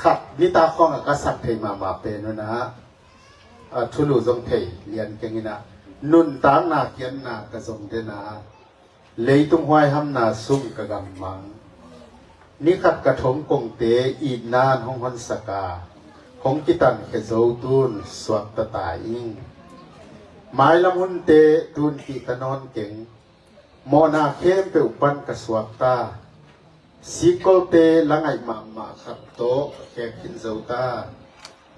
ขัดวิตาข้องก็สักเทมาเป็นนะทุลุจงเทเรียนกันนะนุนตางนาเกียนนากระจงเดนะเลยตุงหวยหำนาซุ่มกระกำมังนี่ขัดกระถมกงเตอีนานห้องฮันสกาของกิตันเขโจตุนสวดตะตาอิงหมายลำหุนเตตุนกิตนอนเก่งโมนาเข้มเปอุปันกระสวดตาสิโกเตลังไอมาขับโตแขกขินเจ้าตา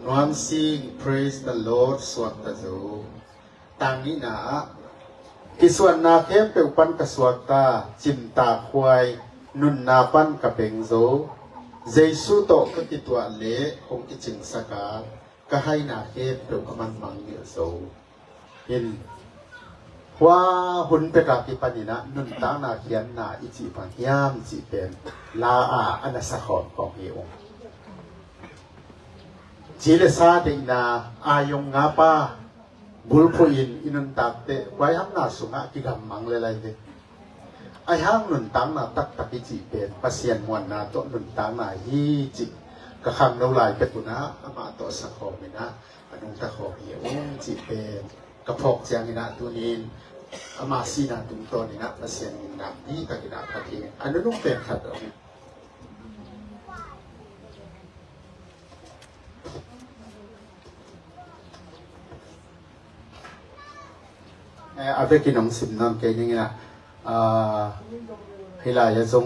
นวมซิง praise the Lord สวดตะโจต่างนี้นะกิส่วนนาเข้มเปอุปันกระสวดตาจิมตาควายนุนนาปันกระเบงโจเจสุโตก็ติตัวเละคงกิจิงสกาก็ให้นาเข้มเปอุมันมังเยโจเห็นว่าหุ่นเปกากิปันินะนุนตางนาเขียนนาอิจิปัญญามจิเป็นลาอาอันสะขอนของเอองจิเลซาเดนาอายงงาปาบุลพูอินอินุนตักเตไว้ห้ำนาสุงะกิกำมังเลยเดไอห้างนุนตางนาตักตักจิเป็นปัสยันมวนนาโตนุนตางนาฮีจิกะขังนาวลายเป็ตุนะอามาโตสะขอมินะอนุตะขอเอองจิเป็นกระพกเจียงนะตัวนี้อามาซีนาตุงตัวนี้นะปัสยันมินะนี่ตะกินาพัดเองอันนั้นต้องเป็นขัดเอาอาเบกินองสิบนอนเกนี่นะเฮลายาจง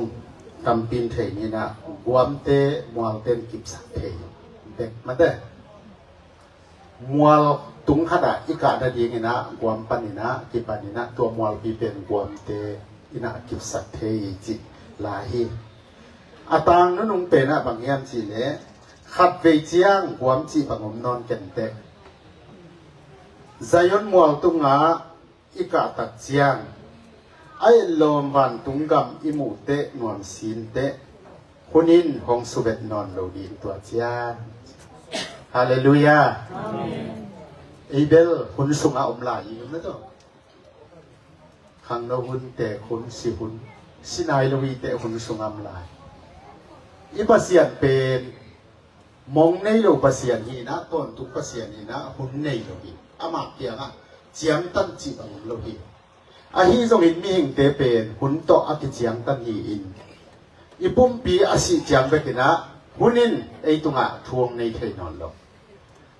กำปินเทนี่นะวมเตมัวเต็นกิบสักเทเด็กมาเด้มัวตุงขนาดอีกาดดีนี่นะวมปันนี่นะกิปันนี่นะตัวมัวปีเป็นวมเตอินะกิบสักเทจิลาฮีอาตังนั้นนุ่งเป็นนะบางอย่างสิเล่ขัดเวจียงวมจีบางนอนเก่งเตใจยนมัวตุงะอีกาตัดเจียงไอ้ลมวันตุงกำอิมูเตนวมสินเตคนนินของสุเบตนอนโลดีตัวเจียงฮาเลลูยาอีเบลคุณสุงอาอมลายอยู่นะจ๊ะขังเราหุ่นเตคุณสิหุ่นสินายลวีเตคุณสุงอมลายอีปัสยันเป็นมองในโลปัสยันฮีนะต้นทุกปัสยันฮีนะหุ่นในโลวีอามาเกียงอ่ะเจียงตันจีบังโลหิอาฮีทรงอินมีหิงเตเป็นหุ่นโตอากิเจียงตันฮีอินอีปุ่มปีอาศิเจียงเบกินะหุ่นินไอตุงะทวงในเทนอนโล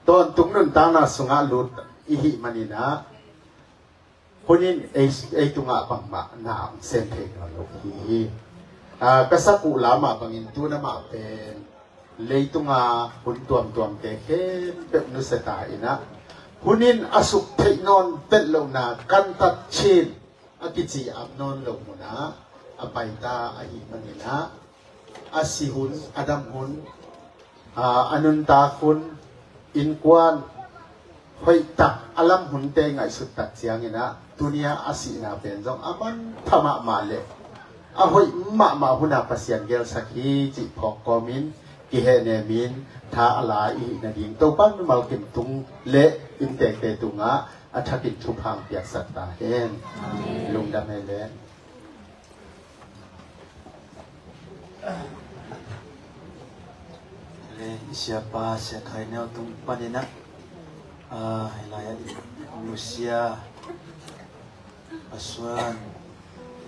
ตอนตุงนุนตานาสุงะลุดอีหิมันินะหุ่นินไอตุงะบังมะนามเซนเทนอนโลฮีกษัตริย์ลามาบังอินตุนะมาเป็นเลยตุงะหุ่นตัวมเตเข็มเป็นนุสตาอินะหุ่นินอสุขเทนอนเป็นโลนากันตัดเชนอากิจิอับนอนโลมุนะอภัยตาอหิมันินะอาศิหุนอดัมหุนอนุนตาคุณอินกวนหอยตักอลัมหุนเตงไงสุดตัดเสียงนะตุนียอาศินาเป็นจงอามันธรรมะมาเลอาหอยมาหุนาปัสยันเกลสักฮีจิพอกกอมินกิเฮเนมินท้าอะไรอีนาดิงตัวปั้นมาเก็บตุงเละอินเตกเตตุงะอัฐกิจทุพังเปียกสัตตาเห็นลุงดำเนเลsiapa sekalinya untuk panina hilayah manusia Aswan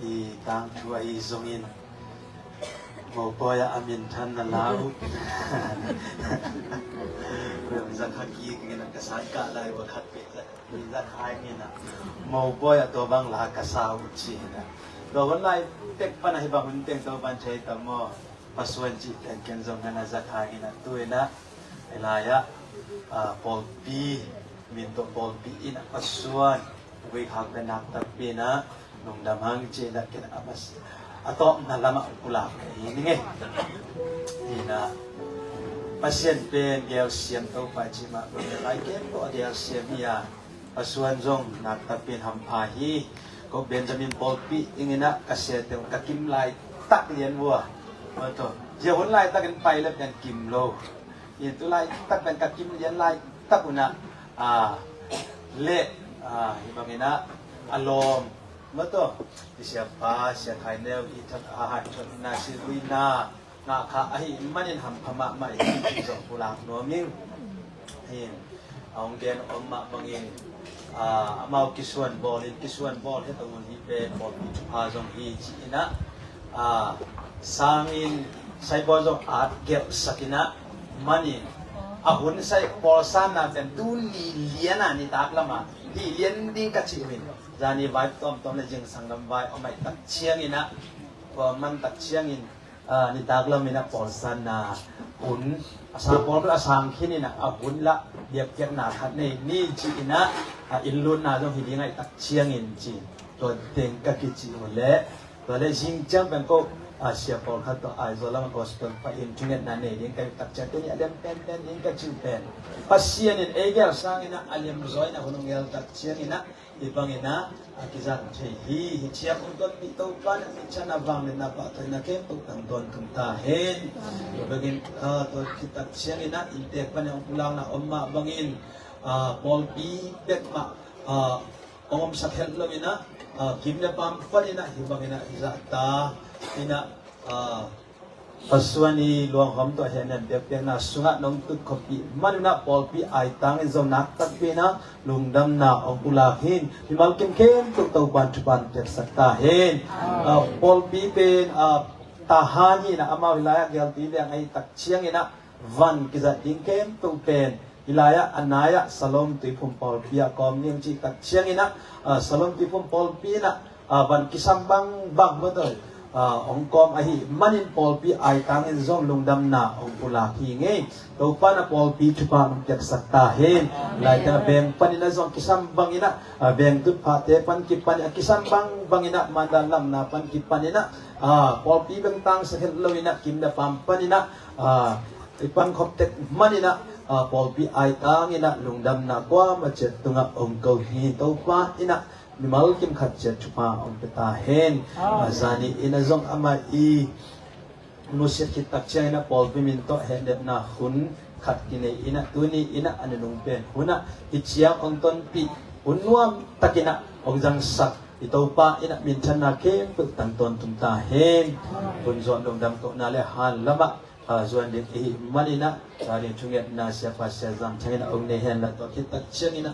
i tang tua i zongin mau boya amin than na lau zan khaki ngena kasat ka lai wa khat pe ni zat ai ngena mau boya to bang la ka sau chi na do wan lai tek pa na hi ba hun teng to ban chai ta mo paswan chi ten ken zong na zat ai ngena tuina elaya pol pi min to pol pi ina paswan we khak pe nak tak pe na nong damang che na ken amas ato na lama pula ini nge ina pasien pen gel siam to pa chi ma ko lai ken to gel siam ya paswan jong nak ta pen ham pha hi ko Benjamin Paul pi ingina kaset ka kim lai tak lian wa ma to je hon lai tak kan pai la kan kim lo yin tu lai tak kan ka kim lian lai tak una le hi bangina alom ma to siapa sia khainel itat ahat na silwina na kha ai manin ham phama mai zo pulak no ming hin aung gen omma bangin amau kiswan bol he tawon hi pe bol ha jong hi china sangin sai bo jong at gep sakina mani ahun sai polsan na ten tu li liana ni tak lama li lian ding ka chi win jani vibe tom le jing sangam vai omai tak chiang ina ko man tak chiang in ni tak lam ina polsan na hun asa pol la sang khin ina ahun la diap ker na khat nei ni chi ina ilun na jong hiding ai tak chiang in chi to teng ka ki chi le to le jing chang ben ko sia pol khat to ai zo lam gospel pa internet na nei ding ka tak chat ni adem pen ding ka chu pen pasien in egel sang ina aliam zoi na hunung gel tak chiang ina ibangina akizat chei hi chiam undon mi to pan mi chana wang na pa to na ke to tang don tum ta hen bagin to kitak chiang ina inte pan ang pulang na omma bangin pol pi pek ma om sakhel lo ina kimna pam panina ibangina izata ina paswani luang ham to henan dep na sunga nong tu kopi manuna polpi ai tang zo nak tak pina lungdam na ongula hin himal kem tu to ban chupan tek sakta hen polpi pen tahani na ama wilaya gel ti dang ai tak chiang ina van kiza ding kem tu pen ilaya anaya salom ti phum polpi kom ning chi tak chiang ina salom ti phum polpi na ban kisambang bang modol ong kom ahi manin polpi ai tang en zong lungdam na ong pula hi nge to pa na polpi chupa ng tek sakta hen lai ta beng panina zong kisam bangina beng tu pha te pan ki pan kisam bangina mandalam na pan ki panina polpi beng tang sa hen lowina kim na pam panina ipan khop tek manina polpi ai tang ina lungdam na kwa ma chet tunga ong ko hi to pa ina mimal kim khat chet chupa ong peta hen zani ina zong ama I nusit kitak china polpi min to hen dep na hun khat kine ina tuni ina anung pen huna ichiang ong ton pi unwam takina ong jang sak itopa ina min chana ke put tang ton tum ta hen kun zon dong dam to na le han lama zuan dit I manina dari chunget na siapa siazam changina ong ne hen la to kitak changina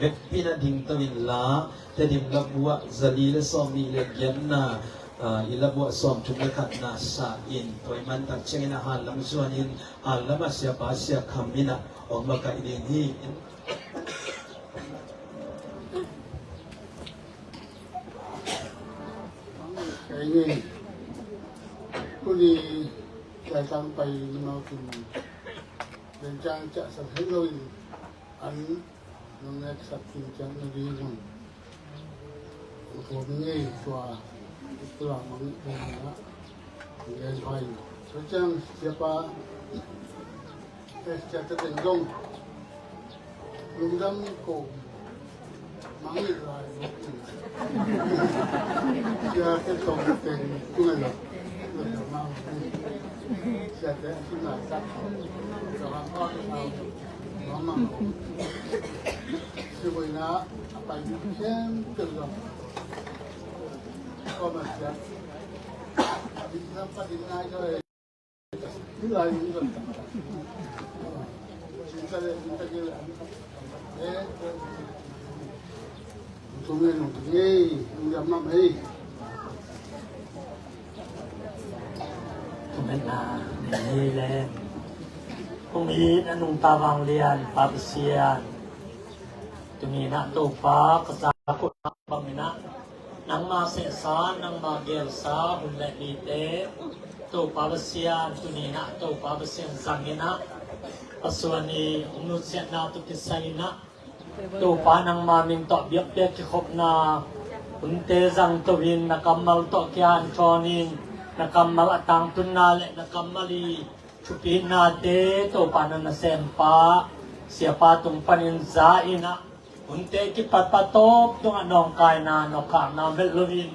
vek pina ding to la tedim la bua zalile somi le genna ila bua som chunge khat na sa in toy man tak changina han lam zuan in lama siapa sia khamina ong maka iding hi cái gì cô đi chạy sang bay mà cùng bên trang chạy sập hết rồi anh nó nghe sập kim trang nó đi rồi của mình nghe qua tôi làm một cái đó nghe phải số trang siapa chạy tới bên đông lùng đâm cổ mang đi lại giờ cái tổng tiền cũng là được mang sẽ để khi nào sát cho các con nó mang sự vậy là phải xem tự rồi con mà sẽ đi tham phát đi ngay rồi cứ lại như vậy chúng ta như là thế chúng mình nghe nhắm năm ấy na nile ungin anong tawang lian papsian tumina to pa kasakot pamina nang masesa nang magelsa unle dite to papsian tumina to papsian sangina aswani unusya na to kisayina to pa nang maming to biak ki khop na unte jang to win nakamal to kyan chonin nakamal atang tunale nakamali chupin nate to panan na sempa siapa tung paninza ina unte ki patpatop tung anong kay na no ka na belovin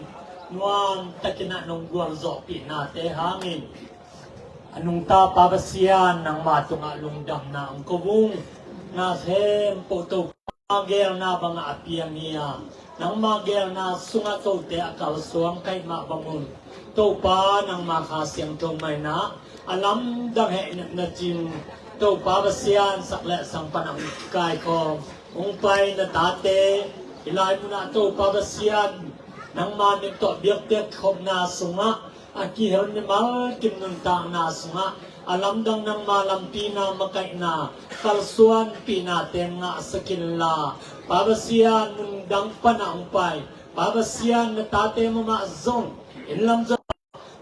nuan takina nung guarzo pinate hangin anong ta pabasian ng matung alungdam na ang kubung na sempo to magel na bang apiang niya nang magel na sungato te akal suang kay mabangun to pa nang makasiyang tumay na alam danghe na jin to pa basian sakle sang panang kay ko umpay na tate ilay mo na to pa basian nang mamin to biyak kom na sunga akihon ni mal kinunta na sunga alam dang nang malampi na makay na kalsuan pinaten nga sakinla pabasian mundang panaumpay pabasian na tate mamazong inlam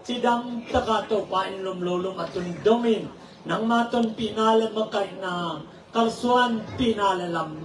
sidang takato pain lumlulong atun domin nang maton pinale makay na kalsuan pinale lam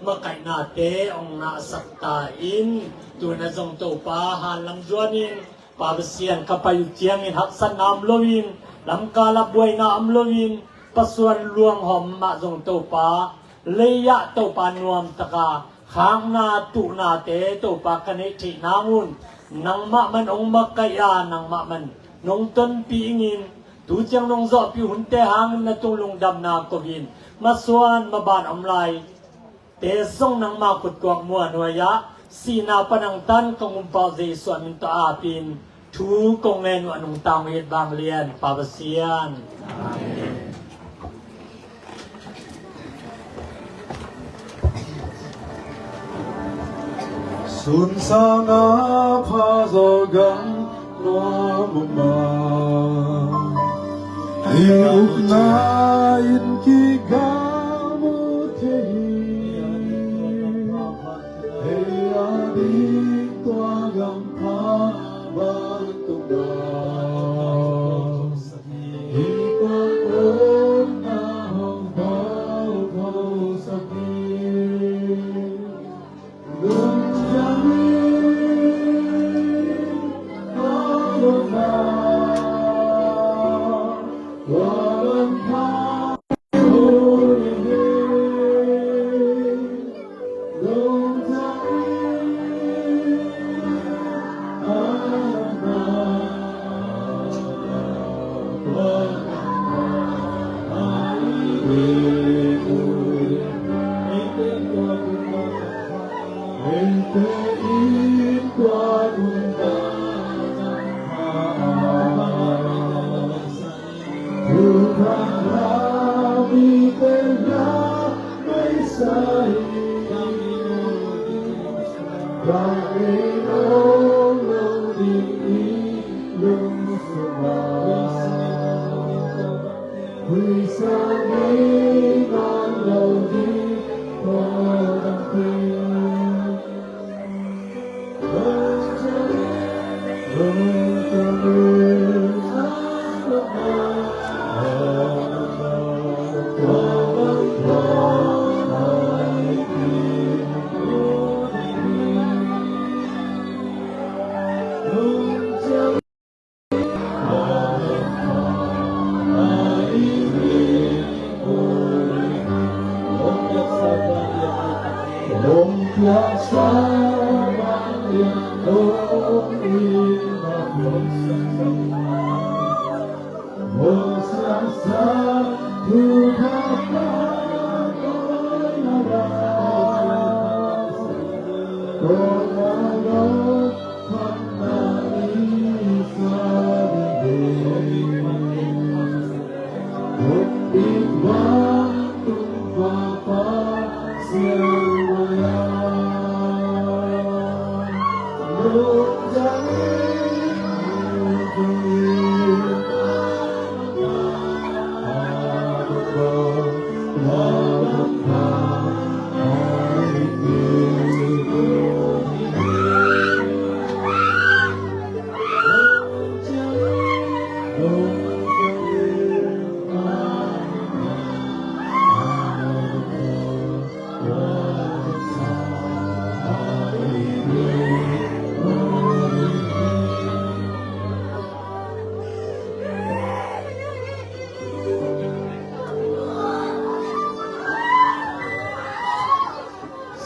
makay nate ong nasaktain tunazong to pa halang juanin pabasian kapayutiang in haksan na amlowin lam kalabway na amlowin pasuan luang hom mazong to pa leya to pa nuam taka hang na tu nate to pa kaniti namun nang maman ong makaya nang maman nong ton piingin tujang nong zo pi hunte hang na tulong dam na kogin maswan maban amlay tesong nang makut kwak muan waya sina panang tan kong umpaw ze suan minto apin tu kong ngenu anong tangit bang lian pabasian amen Sun sanga pazogang nomuma Iyuk na inkigamu tehi Heyadik tuagam pabantuga Ipakon na hong bau sakit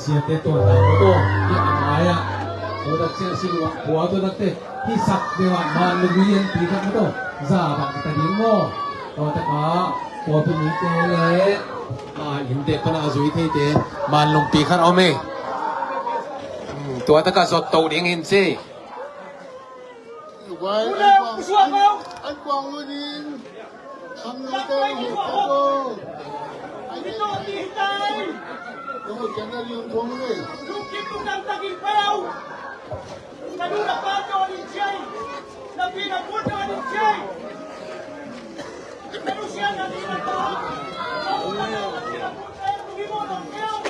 sia te to ta to ya aya to da sia si wa kwa to da te hi sak de wa man lu yen pi ta to za ba ta ding mo to ta ka po pi ni te le in de pa na zui te te man long pi khan au meตัวตะกะสดโตเดียงเห็นซิ anh quang luôn đi không có tôi hiểu cô anh đi đâu đi tay rồi chẳng là liên thông đi lúc kiếm lúc đang ta kịp đâu ta đưa là ba cho đi chơi là vì là muốn cho đi chơi ta đưa xe là đi là to không là đi là muốn em đi mua đồng keo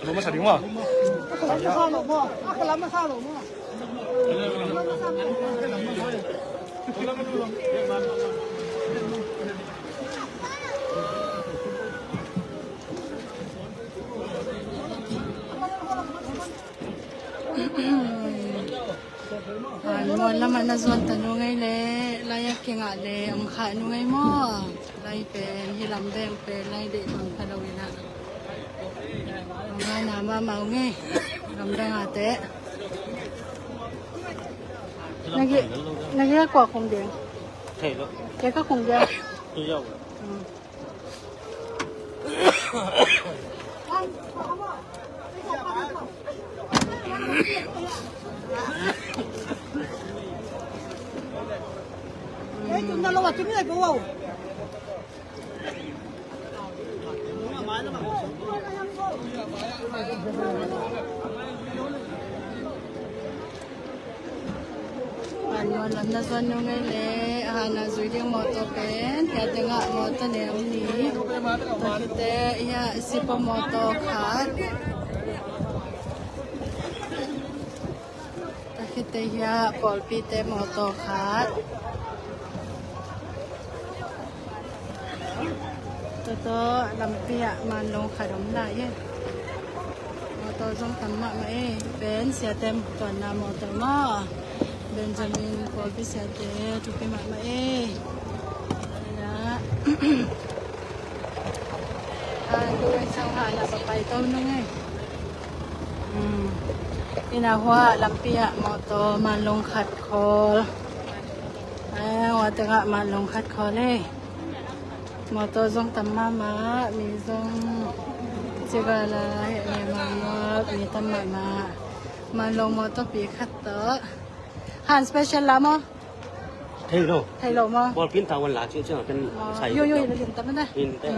Lo mas ada mah. Mon laman na zon tanungay le layak kinga le ang khanungay mo lay pen hilam deng pen lay de mang kalawina mga nama mau nge ramdang ate nagi kwa kong deng Thầy lo. kaya ka kong deng Tôi giàu. chúng ta lo vào chúng này cô không Mon lam na zon nung ngay le na zui ding mo to pen kaya tinga mo to ne ni to kite ya sipo mo to khat to kite ya pol pi te mo to khat to lam pia man long khadom la ye mo to zong tam ma ma e pen sia tem to na mo to ma Benjamin Paul Pisate tu pe mak mak ya tu sang ha na papai tau nang ai ina hwa lampia moto malong khat khol wa tanga malong khat khole moto zong tamma ma mi zong chegala he ma mi tamma ma malong moto pi khat to Han special lah mo. Thầy lo. Thầy lo mo. Bol pin tawan la chứเป็นใส่ Yo yo yo lim ta mana. Pin te.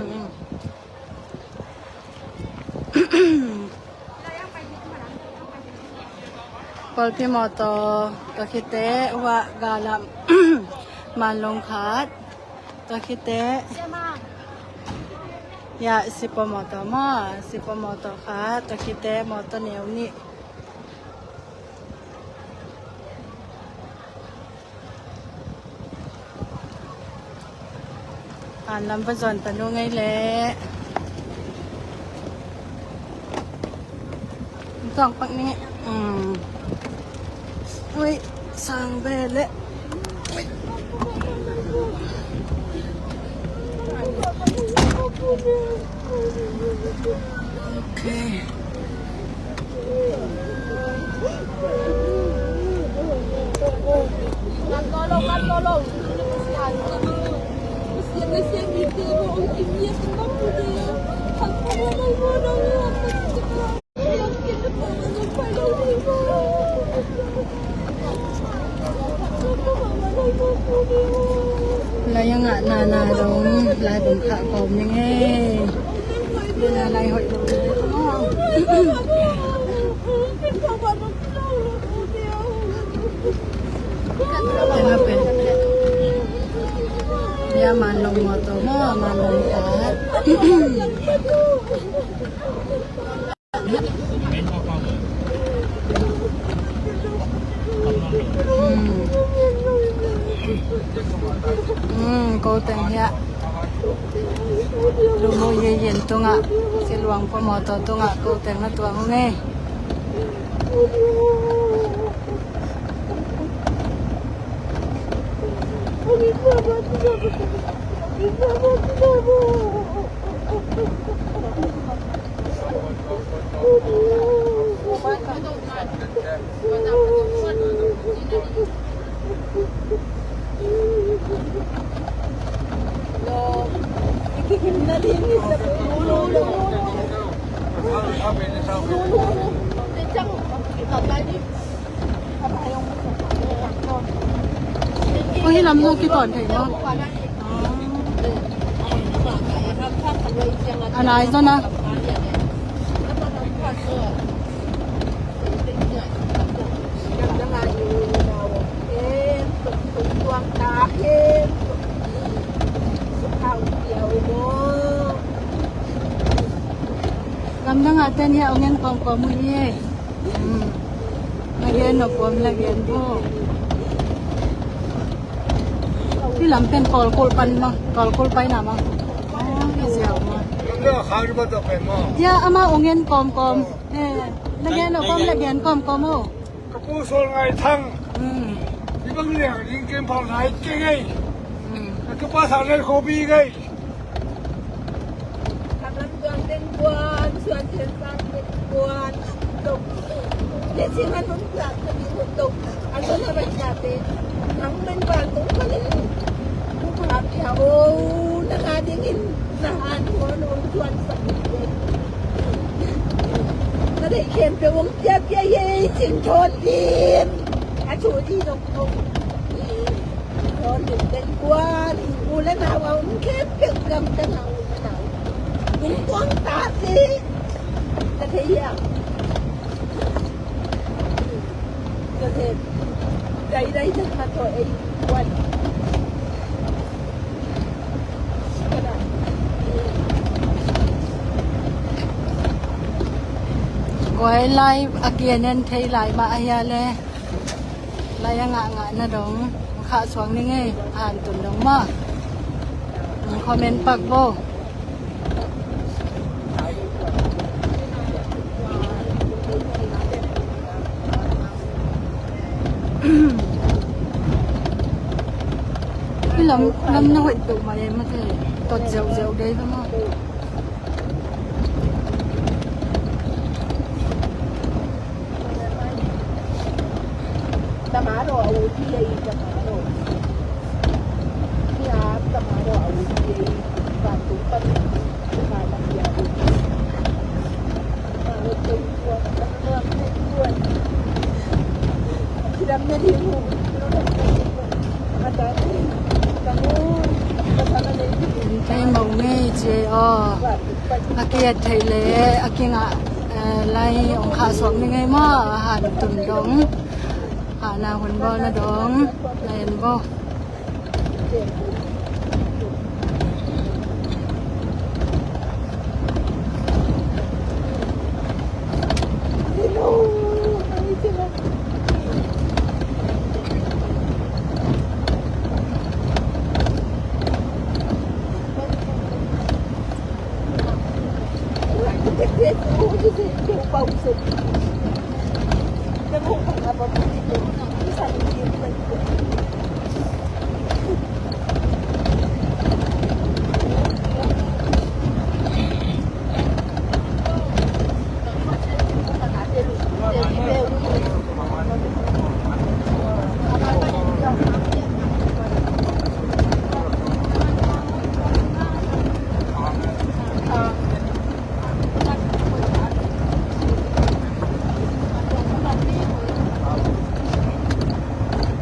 Bol pin moto to kite wa galam malong khat to kite ya sipo moto ma sipo moto khat to kite moto neu ni lam pa zon tanu ngay le tong pak ni ui sang be le okay Tolong. Layang nga na dong lai bong kha kom ni nge na lai hoi dong Tengah pen. Dia manong moto mo, manong kat. Kau tengah. Lumo yen tunga. Siluang pemoto tunga kau tengah tuang nge. Ôi làm luôn cái còn thấy không? Anh ai rồi nè? Làm đang aten ya ongen kom ye. Lagi no kom lagi bo. Di lampen kol pan ma, kol pai na ma. Oh, siao ma. Ya ama ongen kom. Lagi no kom lagi kom mo. กระปูส่วนไงทั้งที่บางเรื่องยิงเกมผ่านไหนเก่งไงแล้วก็ภาษาเล่นโคบีไง ทำลำเดือนเป็นกวนส่วนเชียงซังเป็นกวนตกเด็กที่มันต้องจับจะมีคนตกอันนั้นอะไรจับเป็นทั้งเป็นบานตกก็เลยผู้ภาพเดียวนะคะได้ยินนะคะหัวโนนชวนสักเลยก็ได้เขียนไปวงเจ็บเย่ๆจิงชนทีมอาชูที่ตกชนเป็นกวนกูและนาวเอาแค่เพียงกำจะหนาวคุณกวางตาสิจะเทียบจะเทียบใจได้จะมาตัวเองวันก็ได้ Quay live again and thấy lại bà ya le. Lại ngạ na dong. Khá xuống ni nghe. An tun dong ma. Comment pak bo. Cái lắm nó hội tụ mà em có thể tọt dẻo đấy phải không? Tamaro auti ay tamaro. Kaya tamaro auti ay batu pan kalang yan. Ano to kuwan, ano kuwan. Siram na din mo. Madami. Kamu kasama na din. Cái màu nghe chế kia thầy lệ ngạ lai ông khá xuống ni ngay mà hàn tùm đống. Hà nào hồn bò là đống lên bò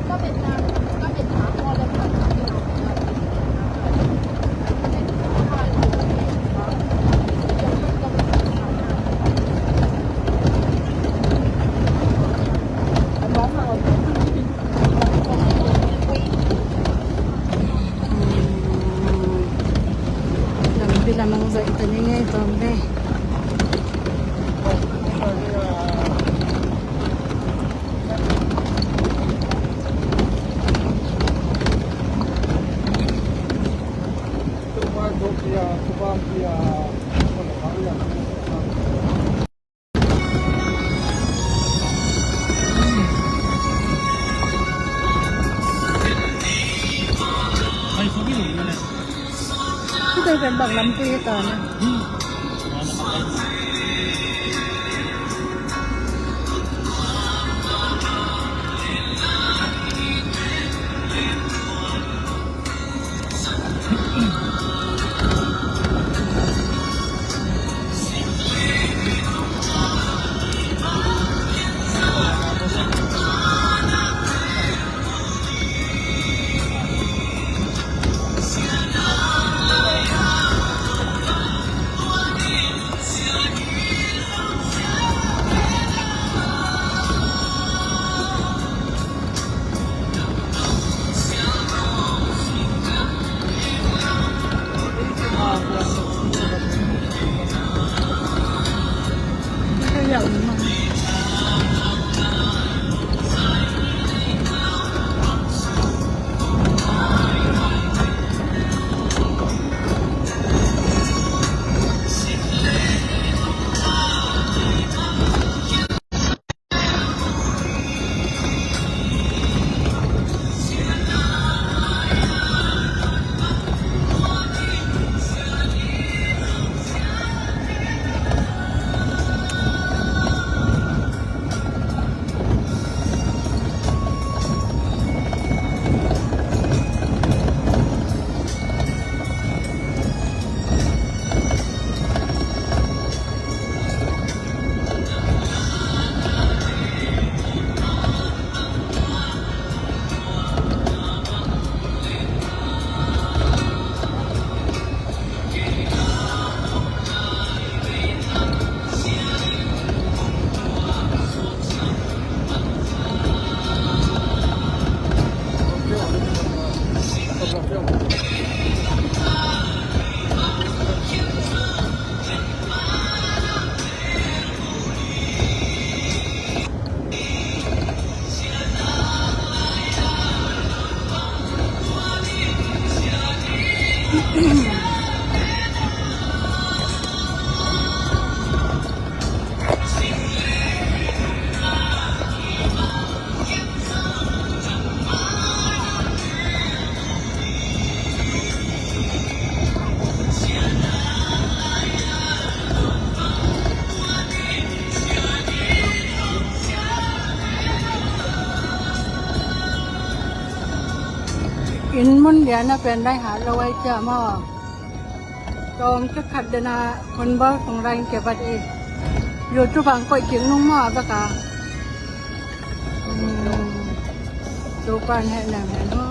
ก็เป็น vậy tao nghe tôm đây Cái bên bằng lắm kia tao nè Cái dầu mà in mun dia na pen dai ha lawai cha ma tom ka khat dana kon ba song rai ke bat e yo chu bang koi kieng nong ma ba ka do pan he na no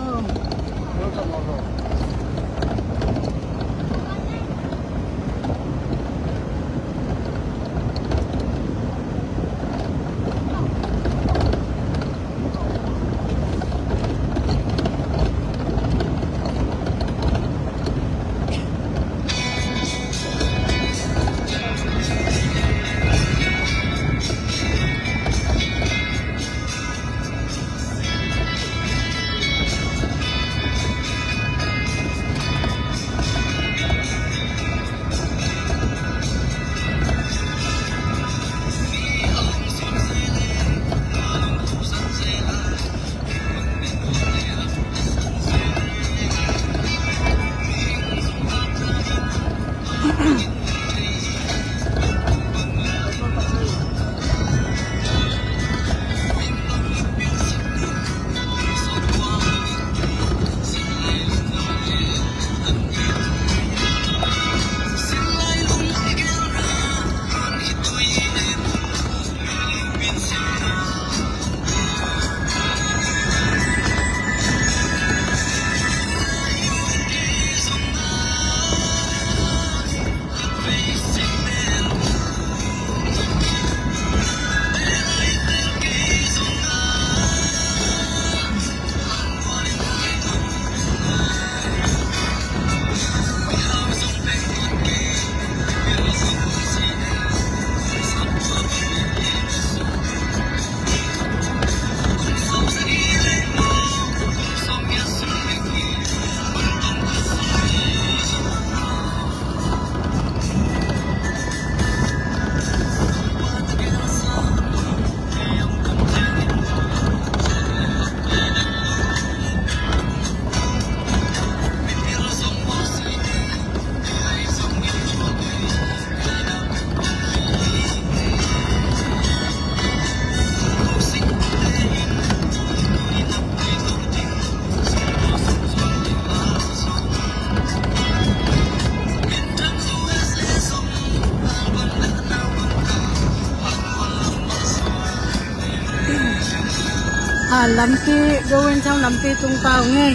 Hàn lắm khi đâu bên trong lắm khi tung tàu nghe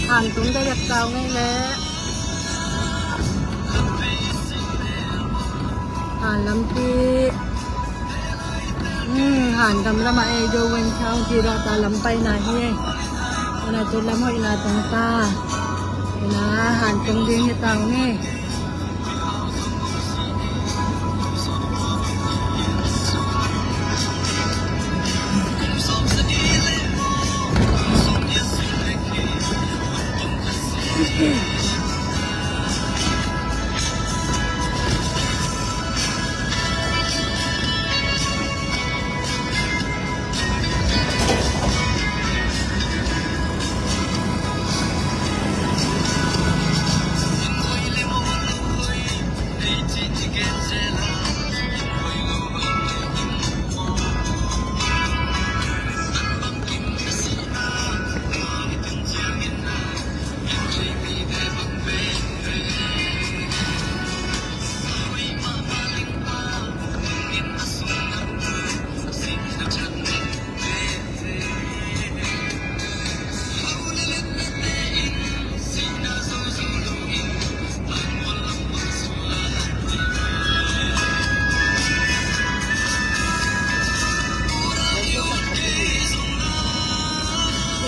Hàn tung đây đặt tàu nghe lẽ Hàn lắm khi Hàn cầm ra mà ai đâu bên trong thì ra ta lắm bay này nghe Là tôi lắm hỏi là tung ta Là Hàn tung đi như tàu nghe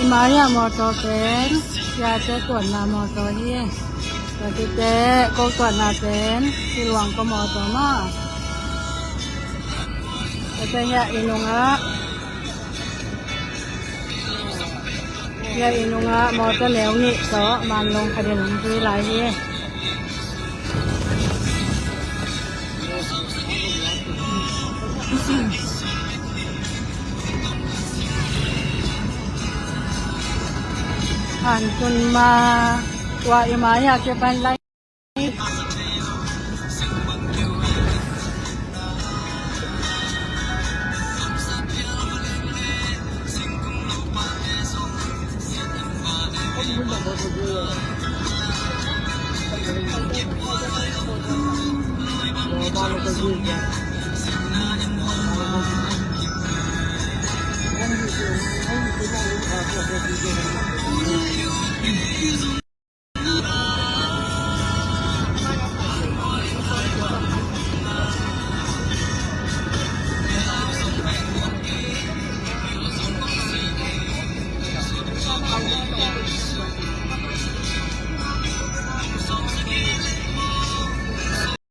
Maya motor ten, ya te tuan na motor hi. Ya te ko tuan na ten, siluang ko motor ma. Te ya inunga. Ya inunga motor lew ni so man long kadin ti lai hi. Hàn kun ma wa imaya ke pan lai